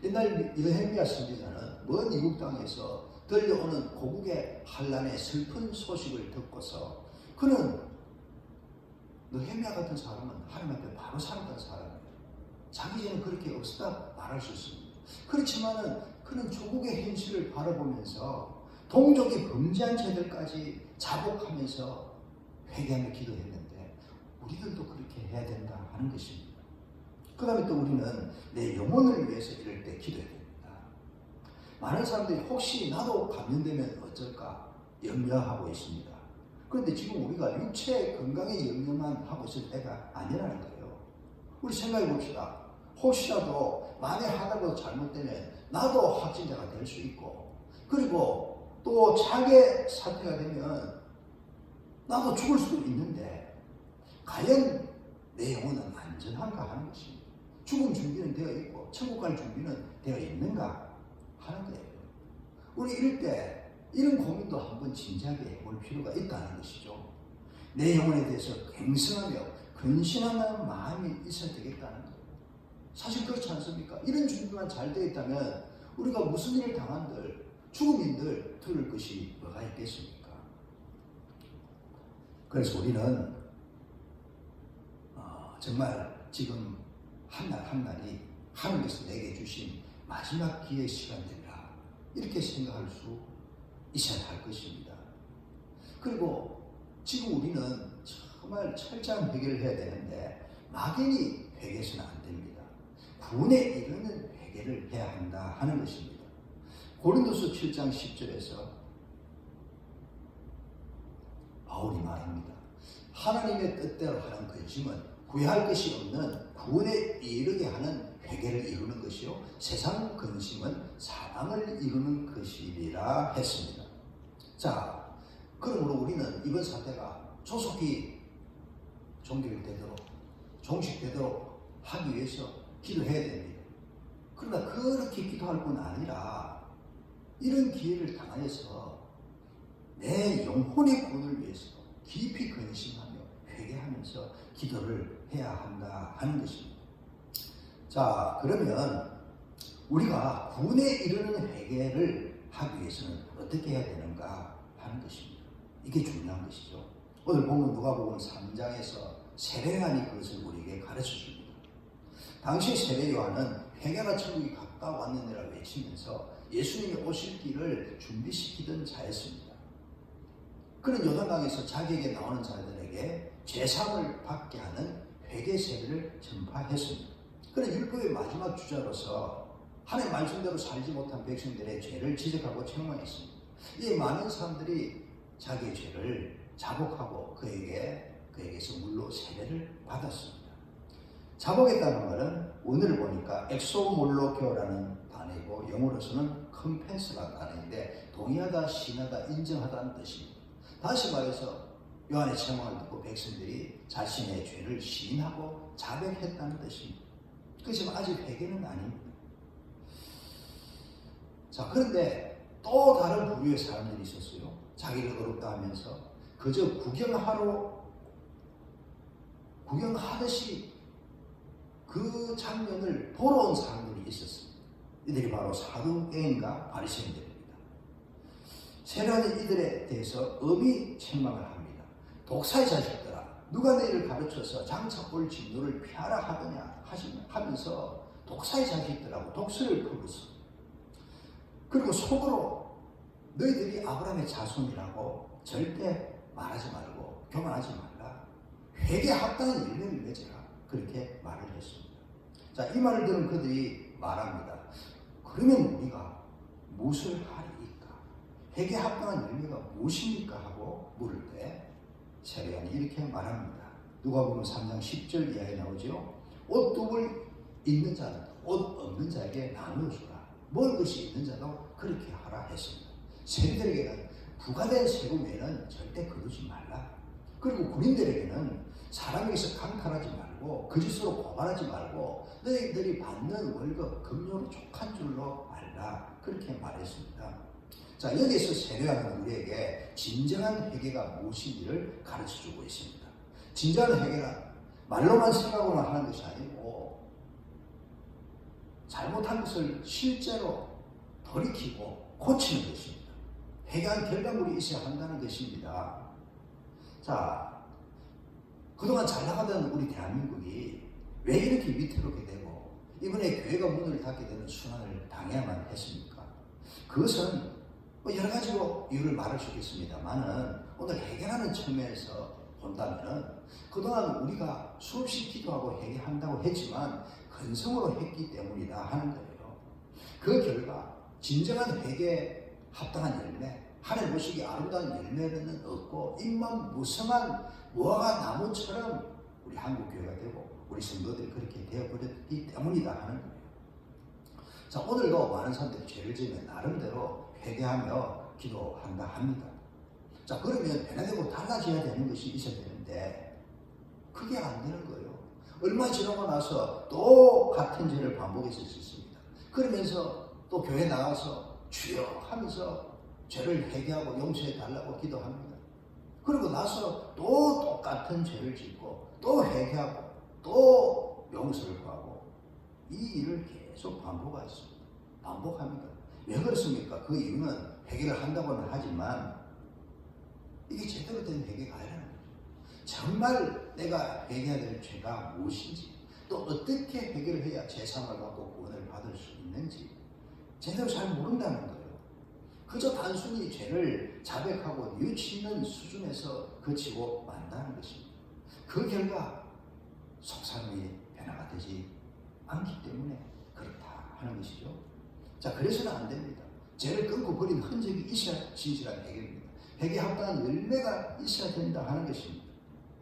옛날 여헤미야 선지자는 먼 이국 땅에서 들려오는 고국의 환난의 슬픈 소식을 듣고서 그는 여헤미야 같은 사람은 하나님 앞에 바로 살았던 사람이에요. 자기 죄는 그렇게 없었다 말할 수 있습니다. 그렇지만은 그는 조국의 현실을 바라보면서 동족이 범죄한 죄들까지 자복하면서 회개하며 기도했는데 우리들도 그렇게 해야 된다 하는 것입니다. 그 다음에 또 우리는 내 영혼을 위해서 이럴 때 기도해야 됩니다. 많은 사람들이 혹시 나도 감염되면 어쩔까 염려하고 있습니다. 그런데 지금 우리가 육체 건강에 염려만 하고 있을 때가 아니라는 거예요. 우리 생각해 봅시다. 혹시라도 만에 하나라도 잘못되면 나도 확진자가 될 수 있고 그리고 또 차게 사태가 되면 나도 죽을 수도 있는데 과연 내 영혼은 안전한가 하는 것입니다. 죽음 준비는 되어 있고 천국 갈 준비는 되어 있는가 하는 거예요. 우리 이럴 때 이런 고민도 한번 진지하게 해볼 필요가 있다는 것이죠. 내 영혼에 대해서 굉성하며 근신하는 마음이 있어야 되겠다는 거예요. 사실 그렇지 않습니까? 이런 준비만 잘 되어 있다면 우리가 무슨 일을 당한들 죽음인들 들을 것이 뭐가 있겠습니까? 그래서 우리는 정말 지금 한날 한날이 하나님께서 내게 주신 마지막 기회 시간들이라 이렇게 생각할 수 있어야 할 것입니다. 그리고 지금 우리는 정말 철저한 회개를 해야 되는데 막연히 회개해서는 안 됩니다. 구원에 이르는 회개를 해야 한다 하는 것입니다. 고린도서 7장 10절에서 바울이 말합니다. 하나님의 뜻대로 하는 근심은 구애할 것이 없는 구원에 이르게 하는 회개를 이루는 것이요 세상 근심은 사망을 이루는 것이리라 했습니다. 자, 그러므로 우리는 이번 사태가 조속히 종결되도록 종식되도록 하기 위해서 기도해야 됩니다. 그러나 그렇게 기도할 뿐 아니라 이런 기회를 당하여서 내 영혼의 구원을 위해서 깊이 근심하며 회개하면서 기도를 해야 한다 하는 것입니다. 자, 그러면 우리가 구원에 이르는 회개를 하기 위해서는 어떻게 해야 되는가 하는 것입니다. 이게 중요한 것이죠. 오늘 보면 누가복음 3장에서 세례 요한이 그것을 우리에게 가르쳐 줍니다. 당시 세례 요한은 회개가 천국이 가까웠느니라 외치면서 예수님이 오실 길을 준비시키던 자였습니다. 그는 요단강에서 자기에게 나오는 자들에게 제사함을 받게 하는 회개 세례를 전파했습니다. 그는 율법의 마지막 주자로서 하나님의 말씀대로 살지 못한 백성들의 죄를 지적하고 책망했습니다. 이 많은 사람들이 자기의 죄를 자복하고 그에게 그에게서 물로 세례를 받았습니다. 자복했다는 말은 오늘 보니까 엑소몰로교라는 단어이고 영어로서는 confess라는 단어인데 동의하다, 시인하다, 인정하다는 뜻입니다. 다시 말해서 요한의 책망을 듣고 백성들이 자신의 죄를 시인하고 자백했다는 뜻입니다. 그렇지만 아직 회개는 아닙니다. 자, 그런데 또 다른 부류의 사람들이 있었어요. 자기를 어렵다 하면서 그저 구경하듯이 그 장면을 보러 온 사람들이 있었습니다. 이들이 바로 사두개인과 바리새인들입니다. 세례하는 이들에 대해서 엄히 책망을 합니다. 독사의 자식들아, 누가 너희를 가르쳐서 장차 올 진노를 피하라 하더냐 하면서 독사의 자식들하고 독수를 풀었습니다. 그리고 속으로 너희들이 아브라함의 자손이라고 절대 말하지 말고 교만하지 말라. 회개에 합당한 열매를 맺으라. 그렇게 말을 했습니다. 자, 이 말을 들은 그들이 말합니다. 그러면 우리가 무엇을 하리이까? 회개에 합당한 열매가 무엇입니까? 하고 물을 때 세례요한이 이렇게 말합니다. 누가복음 3장 10절 이하에 나오죠. 옷 두 벌 있는 자는 옷 없는 자에게 나누어주라. 먹을 것이 있는 자도 그렇게 하라 했습니다. 세리들에게는 부과된 세금 외에는 절대 거두지 말라. 그리고 군인들에게는 사람에게서 강탈하지 말고 거짓으로 고발하지 말고 너희들이 받는 월급 급료로 족한 줄로 알라. 그렇게 말했습니다. 자, 여기서 세례요한은 우리에게 진정한 회개가 무엇인지를 가르쳐주고 있습니다. 진정한 회개는 말로만 생각으로만 하는 것이 아니고 잘못한 것을 실제로 돌이키고 고치는 것입니다. 회개한 결과물이 있어야 한다는 것입니다. 자, 그동안 잘 나가던 우리 대한민국이 왜 이렇게 위태롭게 되고 이번에 교회가 문을 닫게 되는 순환을 당해야만 했습니까? 그것은 여러 가지로 이유를 말할 수 있겠습니다만은 오늘 회개하는 측면에서 본다면은 그동안 우리가 수없이 기도하고 회개한다고 했지만 근성으로 했기 때문이다 하는 거예요. 그 결과 진정한 회개에 합당한 열매, 하늘 보시기 아름다운 열매는 없고 입만 무성한 무화과 나무처럼 우리 한국교회가 되고 우리 성도들이 그렇게 되어버렸기 때문이다 하는 거예요. 자, 오늘도 많은 사람들이 죄를 지으면 나름대로 회개하며 기도한다 합니다. 자, 그러면 변화되고 달라져야 되는 것이 있어야 되는데 그게 안 되는 거예요. 얼마 지나고 나서 또 같은 죄를 반복해서 짓습니다. 그러면서 또 교회 나가서 주여 하면서 죄를 회개하고 용서해 달라고 기도합니다. 그리고 나서 또 똑같은 죄를 짓고 또 회개하고 또 용서를 구하고 이 일을 계속 반복합니다. 왜 그렇습니까? 그 이유는 회개를 한다고는 하지만 이게 제대로 된 회개가 아니라는 거죠. 정말 내가 회개해야 될 죄가 무엇인지 또 어떻게 회개를 해야 죄사함을 받고 구원을 받을 수 있는지 제대로 잘 모른다는 거예요. 그저 단순히 죄를 자백하고 뉘우치는 수준에서 그치고 만다는 것입니다. 그 결과 속사람이 변화가 되지 않기 때문에 그렇다 하는 것이죠. 자, 그래서는 안 됩니다. 죄를 끊고 버린 흔적이 있어야 진실한 회개입니다. 회개에 합당한 열매가 있어야 된다 하는 것입니다.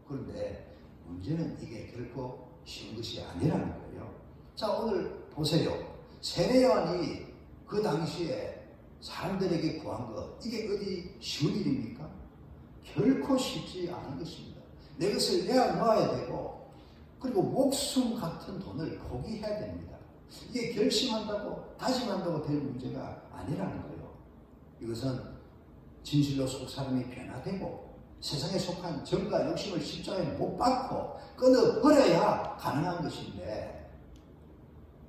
그런데 문제는 이게 결코 쉬운 것이 아니라는 거예요. 자, 오늘 보세요. 세례요한이 그 당시에 사람들에게 구한 것, 이게 어디 쉬운 일입니까? 결코 쉽지 않은 것입니다. 내 것을 내어 놓아야 되고 그리고 목숨 같은 돈을 포기해야 됩니다. 이게 결심한다고 다짐한다고 될 문제가 아니라는 거예요. 이것은 진실로 속 사람이 변화되고 세상에 속한 정과 욕심을 십자가에 못 박고 끊어버려야 가능한 것인데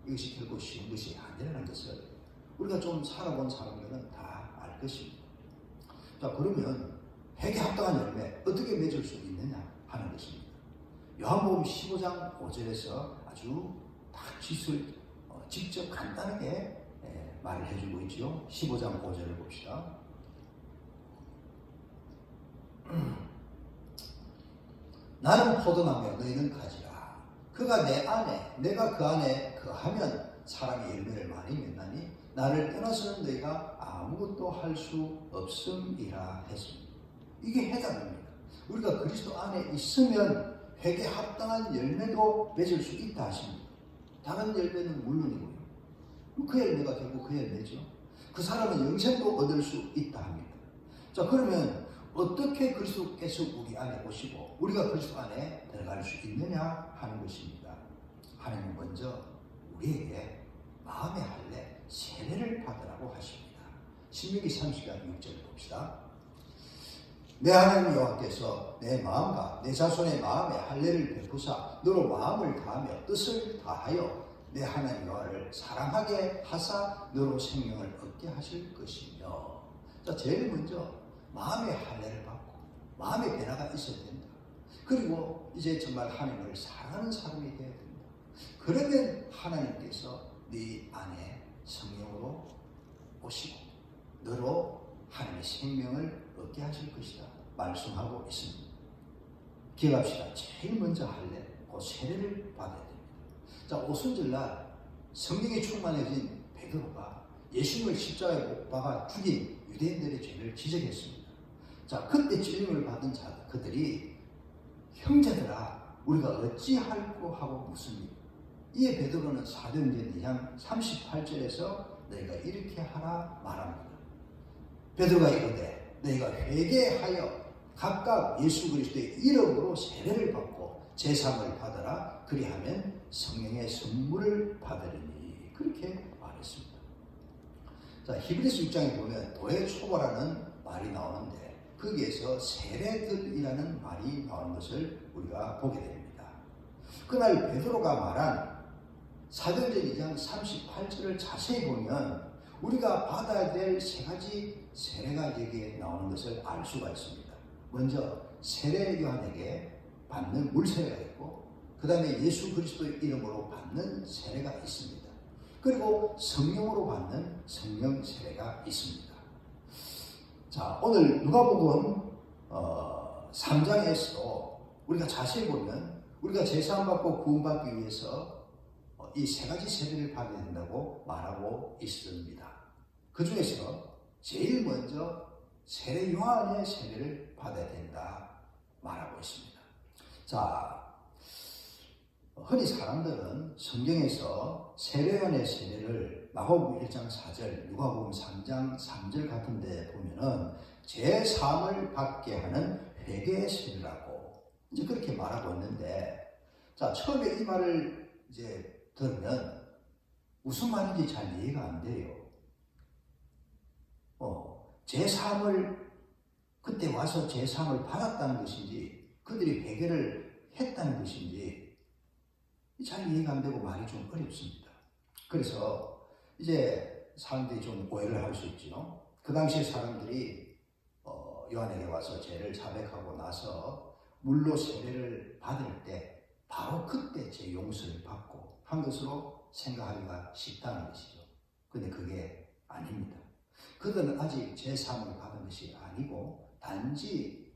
이것이 결코 쉬운 것이 아니라는 것을 우리가 좀 살아본 사람들은 다 알 것입니다. 자, 그러면 회개 합당한 열매 어떻게 맺을 수 있느냐 하는 것입니다. 요한복음 15장 5절에서 아주 딱 직접 간단하게 말을 해주고 있죠. 15장 5절을 봅시다. 나는 포도나무에 너희는 가지라. 그가 내 안에 내가 그 안에 거하면 사람이 열매를 많이 맺나니 나를 떠나서는 너희가 아무것도 할 수 없음이라 했습니다. 이게 해답입니다. 우리가 그리스도 안에 있으면 회개에 합당한 열매도 맺을 수 있다 하십니다. 다른 열매는 물론이고요. 그 열매가 결국 그 열매죠. 그 사람은 영생도 얻을 수 있다 합니다. 자, 그러면 어떻게 그리스도께서 우리 안에 오시고 우리가 그리스도 안에 들어갈 수 있느냐 하는 것입니다. 하나님 먼저 우리에게 마음의 할례 세례를 받으라고 하십니다. 신명기 30장 6절을 봅시다. 내 하나님 여호와께서 내 마음과 내 자손의 마음에 할례를 베푸사 너로 마음을 다하며 뜻을 다하여 내 하나님 여호와를 사랑하게 하사 너로 생명을 얻게 하실 것이며. 자, 제일 먼저 마음의 할례를 받고 마음의 변화가 있어야 된다. 그리고 이제 정말 하나님을 사랑하는 사람이 되어야 된다. 그러면 하나님께서 네 안에 성령으로 오시고 너로 하나님의 생명을 얻게 하실 것이다 말씀하고 있습니다. 기억합시다. 제일 먼저 할례, 그 세례를 받아야 됩니다. 자, 오순절날 성령이 충만해진 베드로가 예수님을 십자가에 못 박아 죽인 유대인들의 죄를 지적했습니다. 자, 그때 찔림을 받은 자들, 그들이 형제들아 우리가 어찌할꼬 하고 묻습니다. 이에 베드로는 사도행전 2장 38절에서 너희가 이렇게 하라 말합니다. 베드로가 이르되 너희가 회개하여 각각 예수 그리스도의 이름으로 세례를 받고 제사함을 받아라. 그리하면 성령의 선물을 받으리니. 그렇게 말했습니다. 자, 히브리서 6장에 보면 도에 초벌하는 말이 나오는데 거기에서 세례듭이라는 말이 나오는 것을 우리가 보게 됩니다. 그날 베드로가 말한 사도행전 2장 38절을 자세히 보면 우리가 받아야 될 세 가지 세례가 여기에 나오는 것을 알 수가 있습니다. 먼저 세례 요한에게 받는 물세례가 있고 그 다음에 예수 그리스도의 이름으로 받는 세례가 있습니다. 그리고 성령으로 받는 성령 세례가 있습니다. 자, 오늘 누가복음 3장에서 우리가 자세히 보면 우리가 제사함 받고 구원받기 위해서 이 세 가지 세례를 받아야 된다고 말하고 있습니다. 그 중에서 제일 먼저 세례 요한의 세례를 받아야 된다 말하고 있습니다. 자, 흔히 사람들은 성경에서 세례 요한의 세례를 마가복음 1장 4절, 누가복음 3장 3절 같은 데 보면은 제3을 받게 하는 회개의 세례라고 이제 그렇게 말하고 있는데, 자, 처음에 이 말을 이제 들으면 무슨 말인지 잘 이해가 안 돼요. 제3을 그때 와서 제3을 받았다는 것인지 그들이 회개를 했다는 것인지 잘 이해가 안 되고 말이 좀 어렵습니다. 그래서 이제 사람들이 좀 오해를 할 수 있죠. 그 당시에 사람들이 요한에게 와서 죄를 자백하고 나서 물로 세례를 받을 때 바로 그때 제 용서를 받고 한 것으로 생각하기가 쉽다는 것이죠. 근데 그게 아닙니다. 그들은 아직 제3을 받은 것이 아니고 단지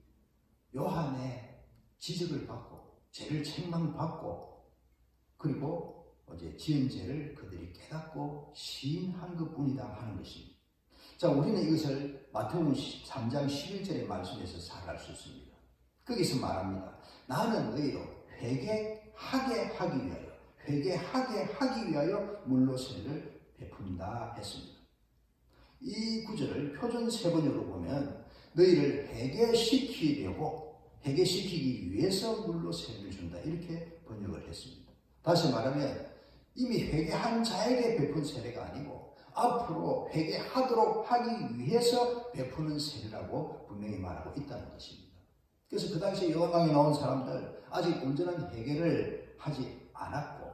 요한의 지적을 받고 죄를 책망받고 그리고 어제 지은 죄를 그들이 깨닫고 시인한 것뿐이다 하는 것입니다. 자, 우리는 이것을 마태복음 3장 11절의 말씀에서 잘 알 수 있습니다. 거기서 말합니다. 나는 너희로 회개하게 하기 위하여 물로 세례를 베푼다 했습니다. 이 구절을 표준 세번역으로 보면 너희를 회개시키기 위해서 물로 세례를 준다 이렇게 번역을 했습니다. 다시 말하면 이미 회개한 자에게 베푼 세례가 아니고 앞으로 회개하도록 하기 위해서 베푸는 세례라고 분명히 말하고 있다는 것입니다. 그래서 그 당시에 요한강에 나온 사람들 아직 온전한 회개를 하지 않았고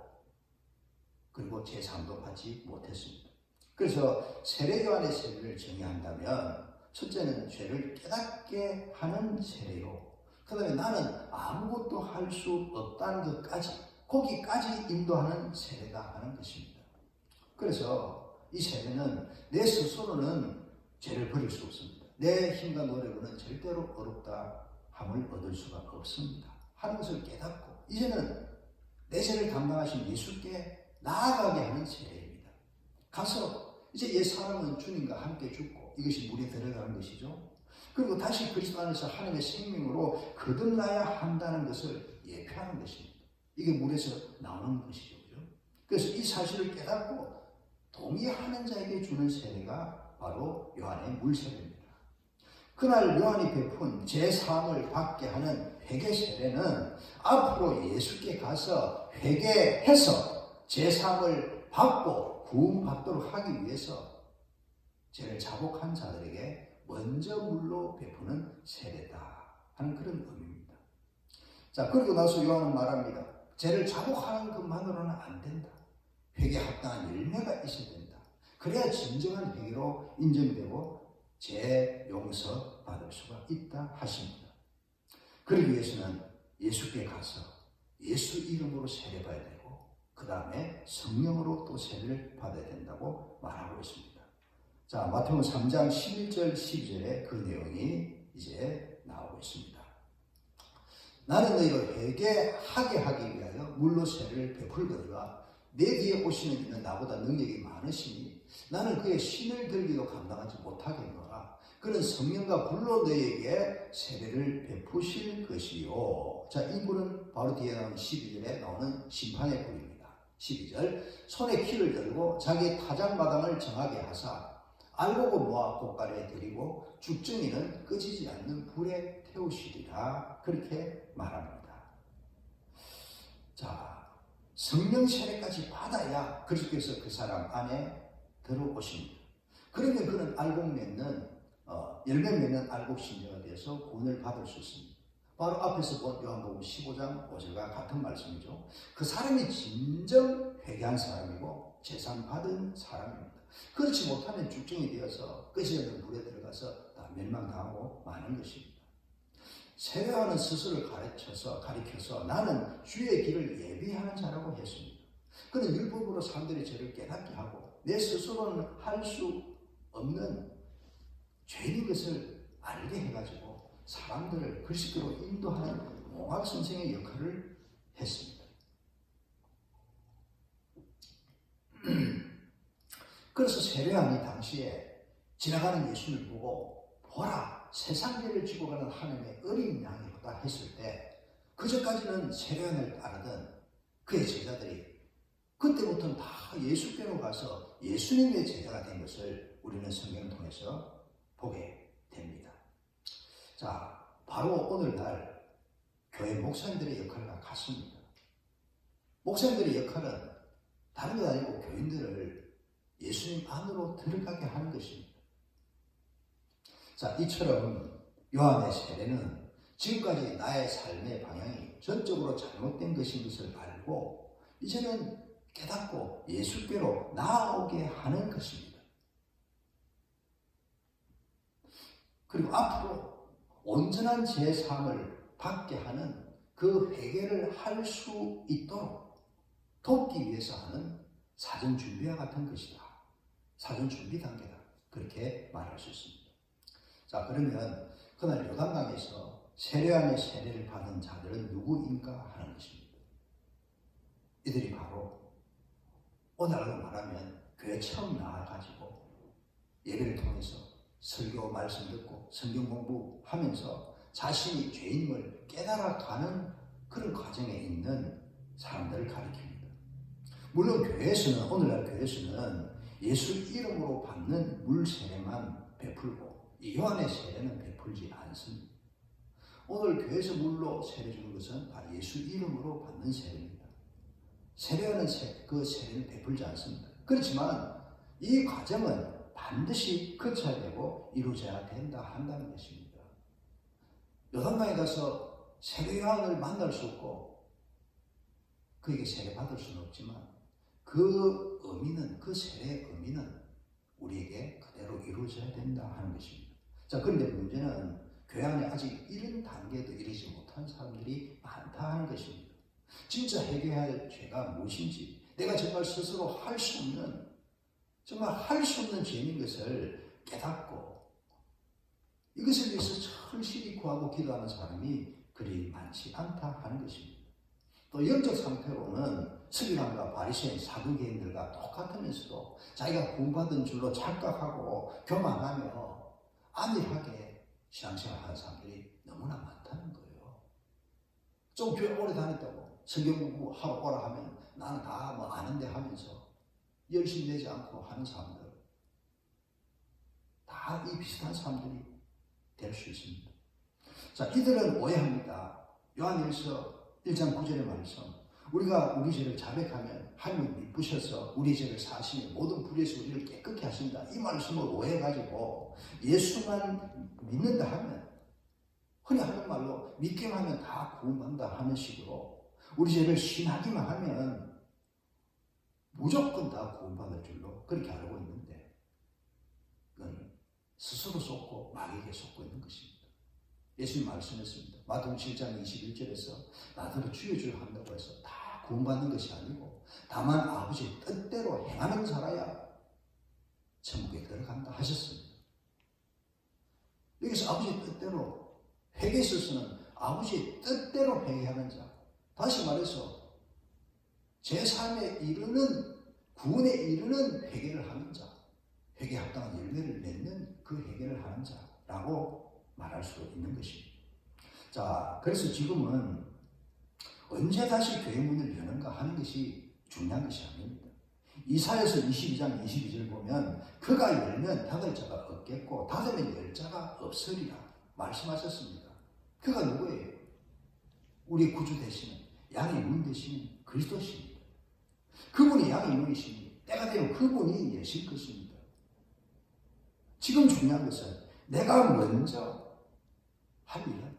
그리고 제3도 받지 못했습니다. 그래서 세례 요한의 세례를 정의한다면 첫째는 죄를 깨닫게 하는 세례요. 그 다음에 나는 아무것도 할 수 없다는 것까지 거기까지 인도하는 세례다 하는 것입니다. 그래서 이 세례는 내 스스로는 죄를 버릴 수 없습니다. 내 힘과 노력으로는 절대로 어렵다 함을 얻을 수가 없습니다. 하는 것을 깨닫고 이제는 내 죄를 담당하신 예수께 나아가게 하는 세례입니다. 가서 이제 옛 사람은 주님과 함께 죽고 이것이 물에 들어가는 것이죠. 그리고 다시 그리스도 안에서 하나님의 생명으로 거듭나야 한다는 것을 예표하는 것입니다. 이게 물에서 나오는 것이죠. 그래서 이 사실을 깨닫고 동의하는 자에게 주는 세례가 바로 요한의 물세례입니다. 그날 요한이 베푼 제3을 받게 하는 회개 세례는 앞으로 예수께 가서 회개해서 제3을 받고 구원받도록 하기 위해서 죄를 자복한 자들에게 먼저 물로 베푸는 세례다 하는 그런 의미입니다. 자, 그리고 나서 요한은 말합니다. 죄를 자복하는 것만으로는 안 된다. 회개 합당한 열매가 있어야 된다. 그래야 진정한 회개로 인정되고 죄 용서 받을 수가 있다 하십니다. 그러기 위해서는 예수께 가서 예수 이름으로 세례 받아야 되고 그 다음에 성령으로 또 세례를 받아야 된다고 말하고 있습니다. 자, 마태복음 3장 11절 12절에 그 내용이 이제 나오고 있습니다. 나는 너희를 회개하게 하기 위하여 물로 세례를 베풀거니와 내 뒤에 오시는 이는 나보다 능력이 많으시니 나는 그의 신을 들기도 감당하지 못하겠노라. 그는 성령과 불로 너희에게 세례를 베푸실 것이요. 자, 이 불은 바로 뒤에 나오는 12절에 나오는 심판의 불입니다. 12절 손에 키를 들고 자기 타작마당을 정하게 하사 알곡을 모아 곳간에 들이고 죽정이는 꺼지지 않는 불에 태우시리라. 그렇게 말합니다. 자, 성령 세례까지 받아야 그리스도께서 그 사람 안에 들어오십니다. 그러면 그는 알곡 맺는 열매 맺는 알곡 신자가 되어서 구원을 받을 수 있습니다. 바로 앞에서 본 요한복음 15장 5절과 같은 말씀이죠. 그 사람이 진정 회개한 사람이고 제산 받은 사람입니다. 그렇지 못하면 죽정이 되어서 끝이 없는 불에 들어가서 다 멸망당하고 마는 것입니다. 세례요한은 스스로를 가리켜서 나는 주의 길을 예비하는 자라고 했습니다. 그는 율법으로 사람들의 죄를 깨닫게 하고 내 스스로는 할 수 없는 죄인 것을 알게 해가지고 사람들을 그리스도로 인도하는 몽학 선생의 역할을 했습니다. 그래서 세례요한이 당시에 지나가는 예수를 보고 보라 세상 죄를 지고 가는 하나님의 어린 양이로다 했을 때 그전까지는 세례요한을 따르던 그의 제자들이 그때부터는 다 예수께로 가서 예수님의 제자가 된 것을 우리는 성경을 통해서 보게 됩니다. 자, 바로 오늘날 교회 목사님들의 역할과 같습니다. 목사님들의 역할은 다른 것 아니고 교인들을 예수님 안으로 들어가게 하는 것입니다. 자, 이처럼 요한의 세례는 지금까지 나의 삶의 방향이 전적으로 잘못된 것인 것을 알고 이제는 깨닫고 예수께로 나아오게 하는 것입니다. 그리고 앞으로 온전한 제3을 받게 하는 그 회개를 할 수 있도록 돕기 위해서 하는 사전 준비와 같은 것이다. 사전 준비 단계다. 그렇게 말할 수 있습니다. 자, 그러면 그날 요단강에서 세례요한의 세례를 받은 자들은 누구인가 하는 것입니다. 이들이 바로 오늘날로 말하면 교회 처음 나와가지고 예배를 통해서 설교 말씀 듣고 성경 공부하면서 자신이 죄인임을 깨달아가는 그런 과정에 있는 사람들을 가리킵니다. 물론 교회에서는 오늘날 교회에서는 예수 이름으로 받는 물 세례만 베풀고 이 요한의 세례는 베풀지 않습니다. 오늘 교회에서 물로 세례 주는 것은 다 예수 이름으로 받는 세례입니다. 세례하는 그 세례는 베풀지 않습니다. 그렇지만 이 과정은 반드시 거쳐야 되고 이루어져야 된다 한다는 것입니다. 요단강에 가서 세례요한을 만날 수 없고 그에게 세례 받을 수는 없지만 그 의미는, 그 세례의 의미는 우리에게 그대로 이루어져야 된다 하는 것입니다. 자, 그런데 문제는 교회 안에 아직 이런 단계도 이르지 못한 사람들이 많다 하는 것입니다. 진짜 해결해야 할 죄가 무엇인지, 내가 정말 스스로 할 수 없는, 정말 할 수 없는 죄인 것을 깨닫고 이것을 위해서 철실히 구하고 기도하는 사람이 그리 많지 않다 하는 것입니다. 또 영적 상태로는 서기관과 바리새인 사두개인들과 똑같으면서도 자기가 구원받은 줄로 착각하고 교만하며 안일하게 신앙생활 하는 사람들이 너무나 많다는 거예요. 좀 교회 오래 다녔다고 성경 공부하러 오라 하면 나는 다 뭐 아는데 하면서 열심히 되지 않고 하는 사람들, 다 이 비슷한 사람들이 될 수 있습니다. 자, 이들은 오해합니다. 요한일서 1장 9절의 말씀, 우리가 우리 죄를 자백하면 하나님을 미쁘셔서 우리 죄를 사하시며 모든 불의에서 우리를 깨끗게 하신다. 이 말씀을 오해해가지고 예수만 믿는다 하면, 흔히 하는 말로 믿기만 하면 다 구원받는다 하는 식으로 우리 죄를 신하기만 하면 무조건 다 구원받을 줄로 그렇게 알고 있는데, 그건 스스로 속고 마귀에게 속고 있는 것입니다. 예수님 말씀했습니다. 마태복음 7장 21절에서 나더러 주여 주여 한다고 해서 다 구원받는 것이 아니고 다만 아버지의 뜻대로 행하는 자라야 천국에 들어간다 하셨습니다. 여기서 아버지의 뜻대로, 회개에 있어서는 아버지의 뜻대로 회개하는 자, 다시 말해서 제3에 이르는, 구원에 이르는 회개를 하는 자, 회개에 합당한 열매를 맺는 그 회개를 하는 자라고 말할 수 있는 것입니다. 자, 그래서 지금은 언제 다시 교회 문을 여는가 하는 것이 중요한 것이 아닙니다. 이사야서 22장 22절 보면 그가 열면 닫을 자가 없겠고 닫으면 열 자가 없으리라 말씀하셨습니다. 그가 누구예요? 우리 구주 되시는, 양의 문 되시는 그리스도십니다. 그분이 양의 문이시니 때가 되면 그분이 예실 것입니다. 지금 중요한 것은 내가 먼저 할 일은,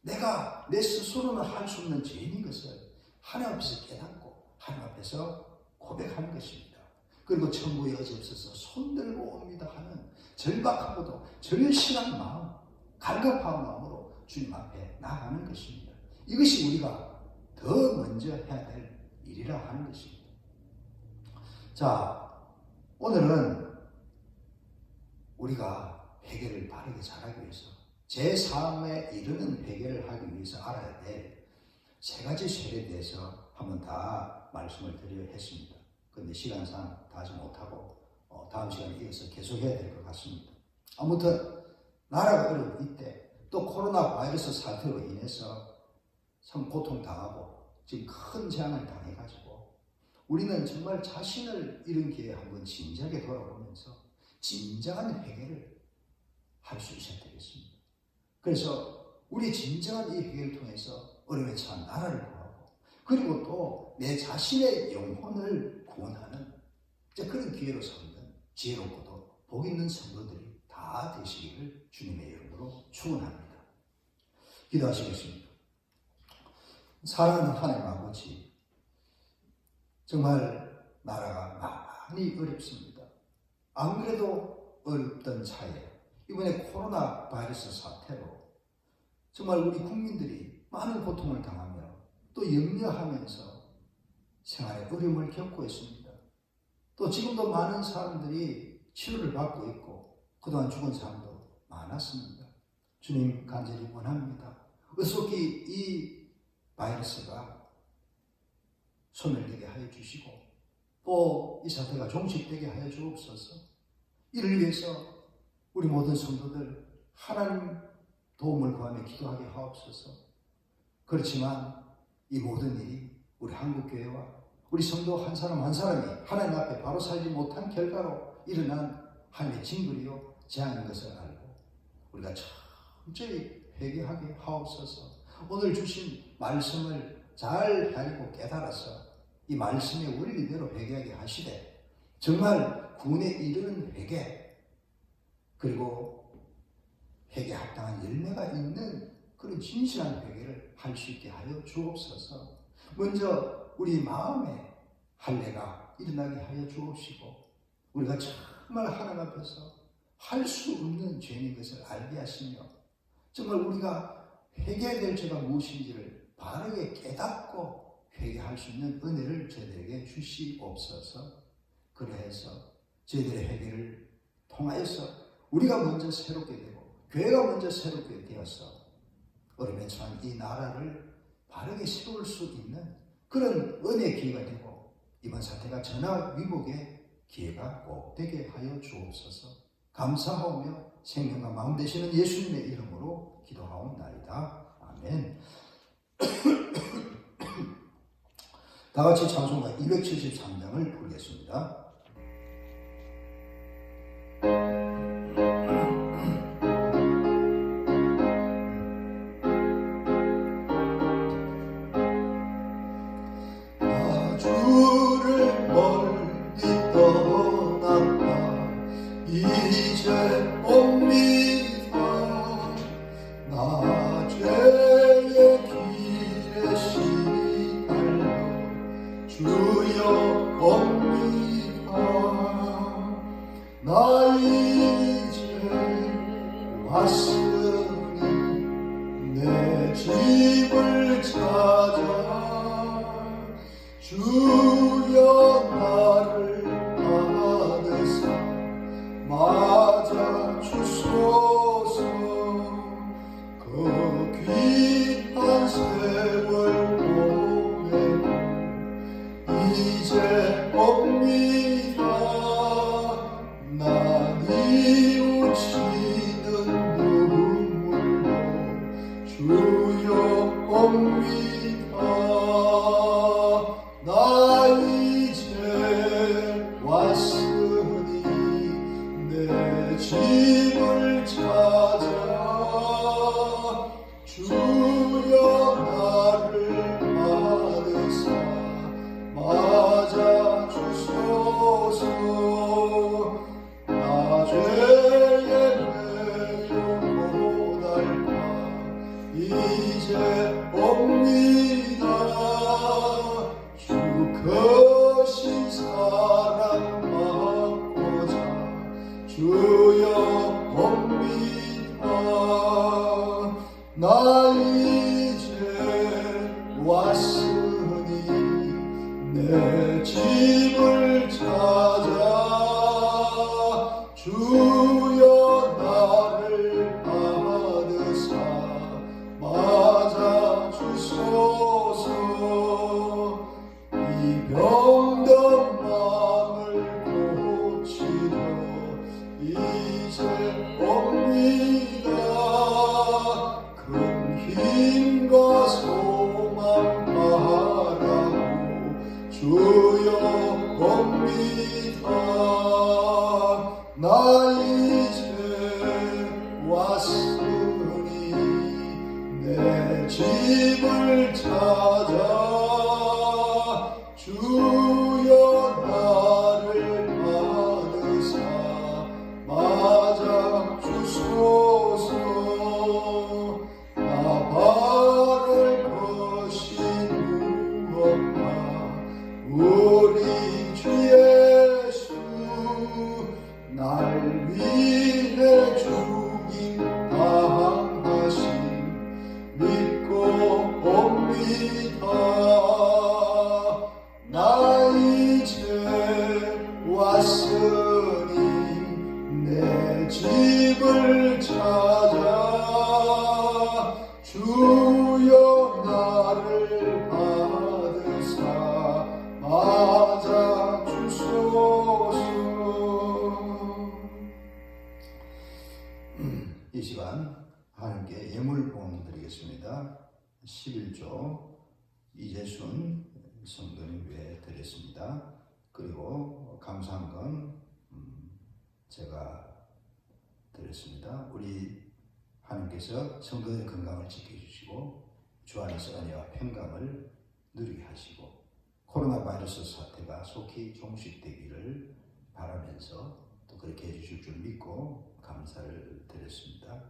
내가 내 스스로는 할 수 없는 죄인인 것을 하나님 앞에서 깨닫고 하나님 앞에서 고백하는 것입니다. 그리고 천국에 어지없어서 손들고 옵니다 하는 절박하고도 절실한 마음, 갈급한 마음으로 주님 앞에 나아가는 것입니다. 이것이 우리가 더 먼저 해야 될 일이라 하는 것입니다. 자, 오늘은 우리가 회개를 바르게 잘하기 위해서, 제3에 이르는 회개를 하기 위해서 알아야 될 세 가지 세례에 대해서 한번 다 말씀을 드리려 했습니다. 그런데 시간상 다 하지 못하고 다음 시간에 이어서 계속해야 될 것 같습니다. 아무튼 나라가 어려운 이때, 또 코로나 바이러스 사태로 인해서 참 고통당하고 지금 큰 재앙을 당해가지고 우리는 정말 자신을 잃은 기회에 한번 진지하게 돌아보면서 진정한 회개를 할 수 있어야 되겠습니다. 그래서 우리 진정한 이 회개를 통해서 어려움에 처한 나라를 구하고, 그리고 또 내 자신의 영혼을 구원하는 그런 기회로 삼는 지혜롭고도 복 있는 성도들이 다 되시기를 주님의 이름으로 축원합니다. 기도하시겠습니다. 사랑하는 하나님 아버지, 정말 나라가 많이 어렵습니다. 안 그래도 어렵던 차에 이번에 코로나 바이러스 사태로 정말 우리 국민들이 많은 고통을 당하며 또 염려하면서 생활에 어려움을 겪고 있습니다. 또 지금도 많은 사람들이 치료를 받고 있고 그동안 죽은 사람도 많았습니다. 주님, 간절히 원합니다. 어속히 이 바이러스가 소멸되게 하여 주시고 또 이 사태가 종식되게 하여 주옵소서. 이를 위해서 우리 모든 성도들 하나님 도움을 구하며 기도하게 하옵소서. 그렇지만 이 모든 일이 우리 한국교회와 우리 성도 한 사람 한 사람이 하나님 앞에 바로 살지 못한 결과로 일어난 하나님의 징벌이요 재앙인 것을 알고 우리가 철저히 회개하게 하옵소서. 오늘 주신 말씀을 잘 알고 깨달아서 이 말씀의 원리대로 회개하게 하시되 정말 구원에 이르는 회개, 그리고 회개에 합당한 열매가 있는 그런 진실한 회개를 할 수 있게 하여 주옵소서. 먼저 우리 마음에 할례가 일어나게 하여 주옵시고 우리가 정말 하나님 앞에서 할 수 없는 죄인 것을 알게 하시며 정말 우리가 회개해야 될 죄가 무엇인지를 바르게 깨닫고 회개할 수 있는 은혜를 저희들에게 주시옵소서. 그래서 저희들의 회개를 통하여서 우리가 먼저 새롭게 되고 교회가 먼저 새롭게 되어서 어려움에 처한 이 나라를 바르게 세울 수 있는 그런 은혜의 기회가 되고 이번 사태가 전화위복의 기회가 꼭 되게 하여 주옵소서. 감사하며 생명과 마음 되시는 예수님의 이름으로 기도하옵나이다. 아멘. 다 같이 찬송가 273장을 부르겠습니다. 주를 멀리 떠났다 이제 옵니다. 나 죄의 길에 시달려 주여 옵니다. 나 이제 왔으니 내 집을 찾아 주여 나를 받으사 맞아 주소서. 그 귀한 세월 보내고 이제 옵니다. 나 뉘우치는 눈물로 주여 옵니다. 나 이제 왔으니 내 집을 찾아 주여 나를 받으사 맞아 주소서. 나 죄의 매여 고달파 이제 옵니다. 주 크신 사랑 받고자 주여 옵니다. 나 이제 왔으니 내 집을 찾아 주여 나를 받으사 맞아 주소서. 이 병든 마음을 고치려 이제 옵니다. 큰 힘과 소망 바라고 주여 옵니다. 나 이제 왔으니 내 집을 찾아 주여 나를 받으사 맞아 주소서. 나 바랄 것이 무엇가 우리 주 예수 날 위해 죽임 당하신 믿고 옵니다. 나 이제 왔으니 내 집을 찾아 주여 나를 받으사 맞아 주소서. 이 시간 하나님께 예물봉 드리겠습니다. 11조 이재순 성도님 위해 드렸습니다. 그리고 감사한 건 제가 드렸습니다. 우리 하나님께서 성도의 건강을 지켜주시고 주 안에서 은혜와 평강을 누리게 하시고 코로나 바이러스 사태가 속히 종식되기를 바라면서 또 그렇게 해주실 줄 믿고 감사를 드렸습니다.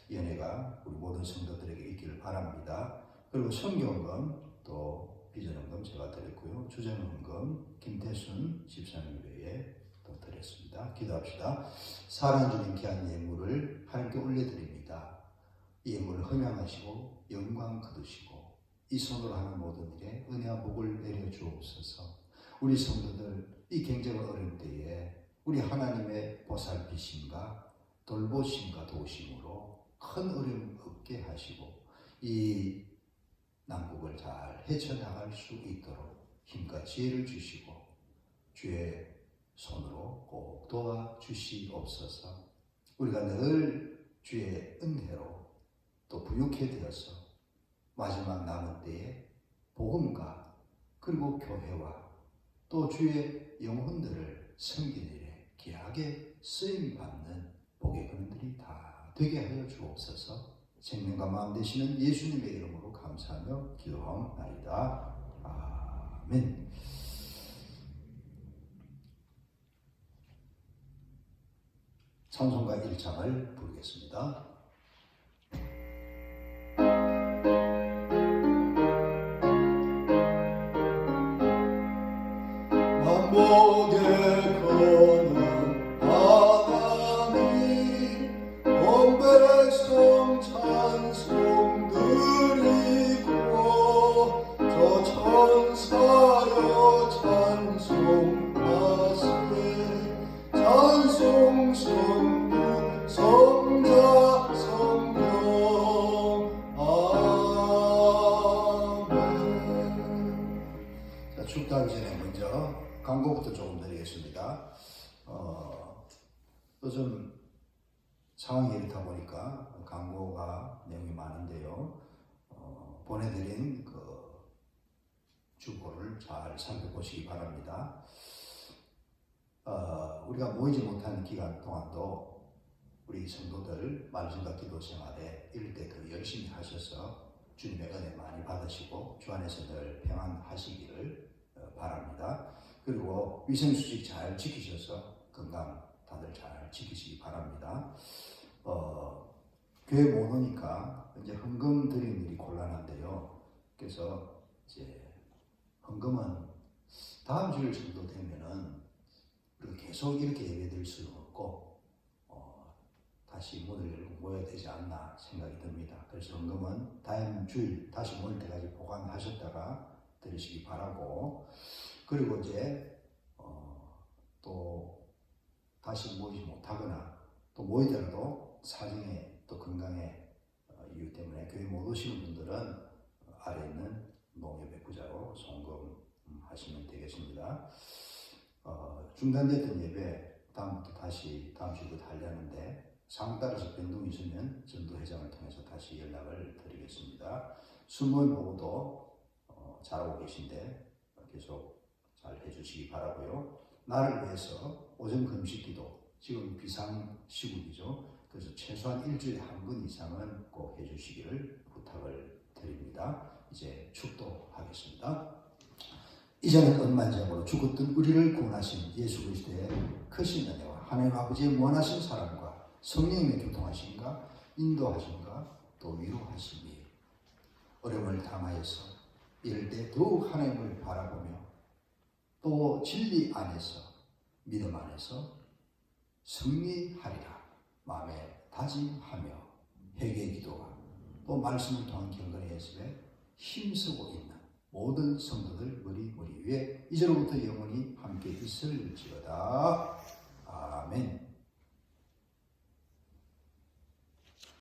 이 은혜가 우리 모든 성도들에게 있기를 바랍니다. 그리고 성경금 또 비전헌금 제가 드렸고요. 주전헌금 김태순 집사님 외에 또 드렸습니다. 기도합시다. 사랑하는 주님 귀한 예물을 하나님께 올려드립니다. 이 예물을 흠양하시고 영광 거두시고 이 손으로 하는 모든 일에 은혜와 복을 내려 주옵소서. 우리 성도들 이 경제가 어려운 때에 우리 하나님의 보살피심과 돌보심과 도우심으로 큰 어려움 없게 하시고 이 난국을 잘 헤쳐나갈 수 있도록 힘과 지혜를 주시고 주의 손으로 꼭 도와주시옵소서. 우리가 늘 주의 은혜로 또 부유케 되어서 마지막 남은 때에 복음과 그리고 교회와 또 주의 영혼들을 섬기는 일에 귀하게 쓰임받는 복의 근원들이 다 되게 하여 주옵소서. 생명과 마음 되시는 예수님의 이름으로 감사하며 기도하옵나이다. 아멘. 찬송가 1장을 부르겠습니다. 만복의 근원 하나님 온 백성 찬송 드리고 저 천사여 찬송하세 찬송 성부 성자 성령 아멘. 자, 축도하기 전에 먼저 광고부터 조금 드리겠습니다. 요즘 상황이 이렇다 보니까 광고가 내용이 많은데요. 보내드린 그 주보를 잘 살펴보시기 바랍니다. 우리가 모이지 못하는 기간 동안도 우리 성도들 말씀과 기도 생활에 이럴 때 더 열심히 하셔서 주님의 은혜 많이 받으시고 주 안에서 늘 평안하시기를 바랍니다. 그리고 위생수칙 잘 지키셔서 건강 다들 잘 지키시기 바랍니다. 교회 못 오니까 이제 헌금 드리는 일이 곤란한데요. 그래서 이제 헌금은 다음 주일 정도 되면은 우리가 계속 이렇게 예배드릴 수는 없고 다시 문을 열고 모여야 되지 않나 생각이 듭니다. 그래서 헌금은 다음 주일 다시 모일 때까지 보관하셨다가 드리시기 바라고, 그리고 이제 또 다시 모이지 못하거나 또 모이더라도 사정에 또 건강의 이유 때문에 교회 못 오시는 분들은 아래 있는 농협의 부자로 송금하시면 되겠습니다. 중단됐던 예배 다음부터 다시 다음 주부터 하려는데 상황 따라서 변동이 있으면 전도회장을 통해서 다시 연락을 드리겠습니다. 수모임 보고도 잘하고 계신데 계속 잘 해주시기 바라고요. 나를 위해서 오전 금식기도, 지금 비상시국이죠. 그래서 최소한 일주일에 한 번 이상은 꼭 해주시기를 부탁을 드립니다. 이제 축도하겠습니다. 이제는 은만장으로 죽었던 우리를 구원하신 예수 그리스도의 크신 은혜와 하나님 아버지의 무한하신 사랑과 성령님의 교통하심과 인도하심과 또 위로하심이 어려움을 당하여서 이럴 때 더욱 하나님을 바라보며 또 진리 안에서 믿음 안에서 승리하리라 마음에 다짐하며 회개 기도와 또 말씀을 통한 경건의 예습에 힘쓰고 있는 모든 성도들 머리 위에 이제로부터 영원히 함께 있을지어다. 아멘.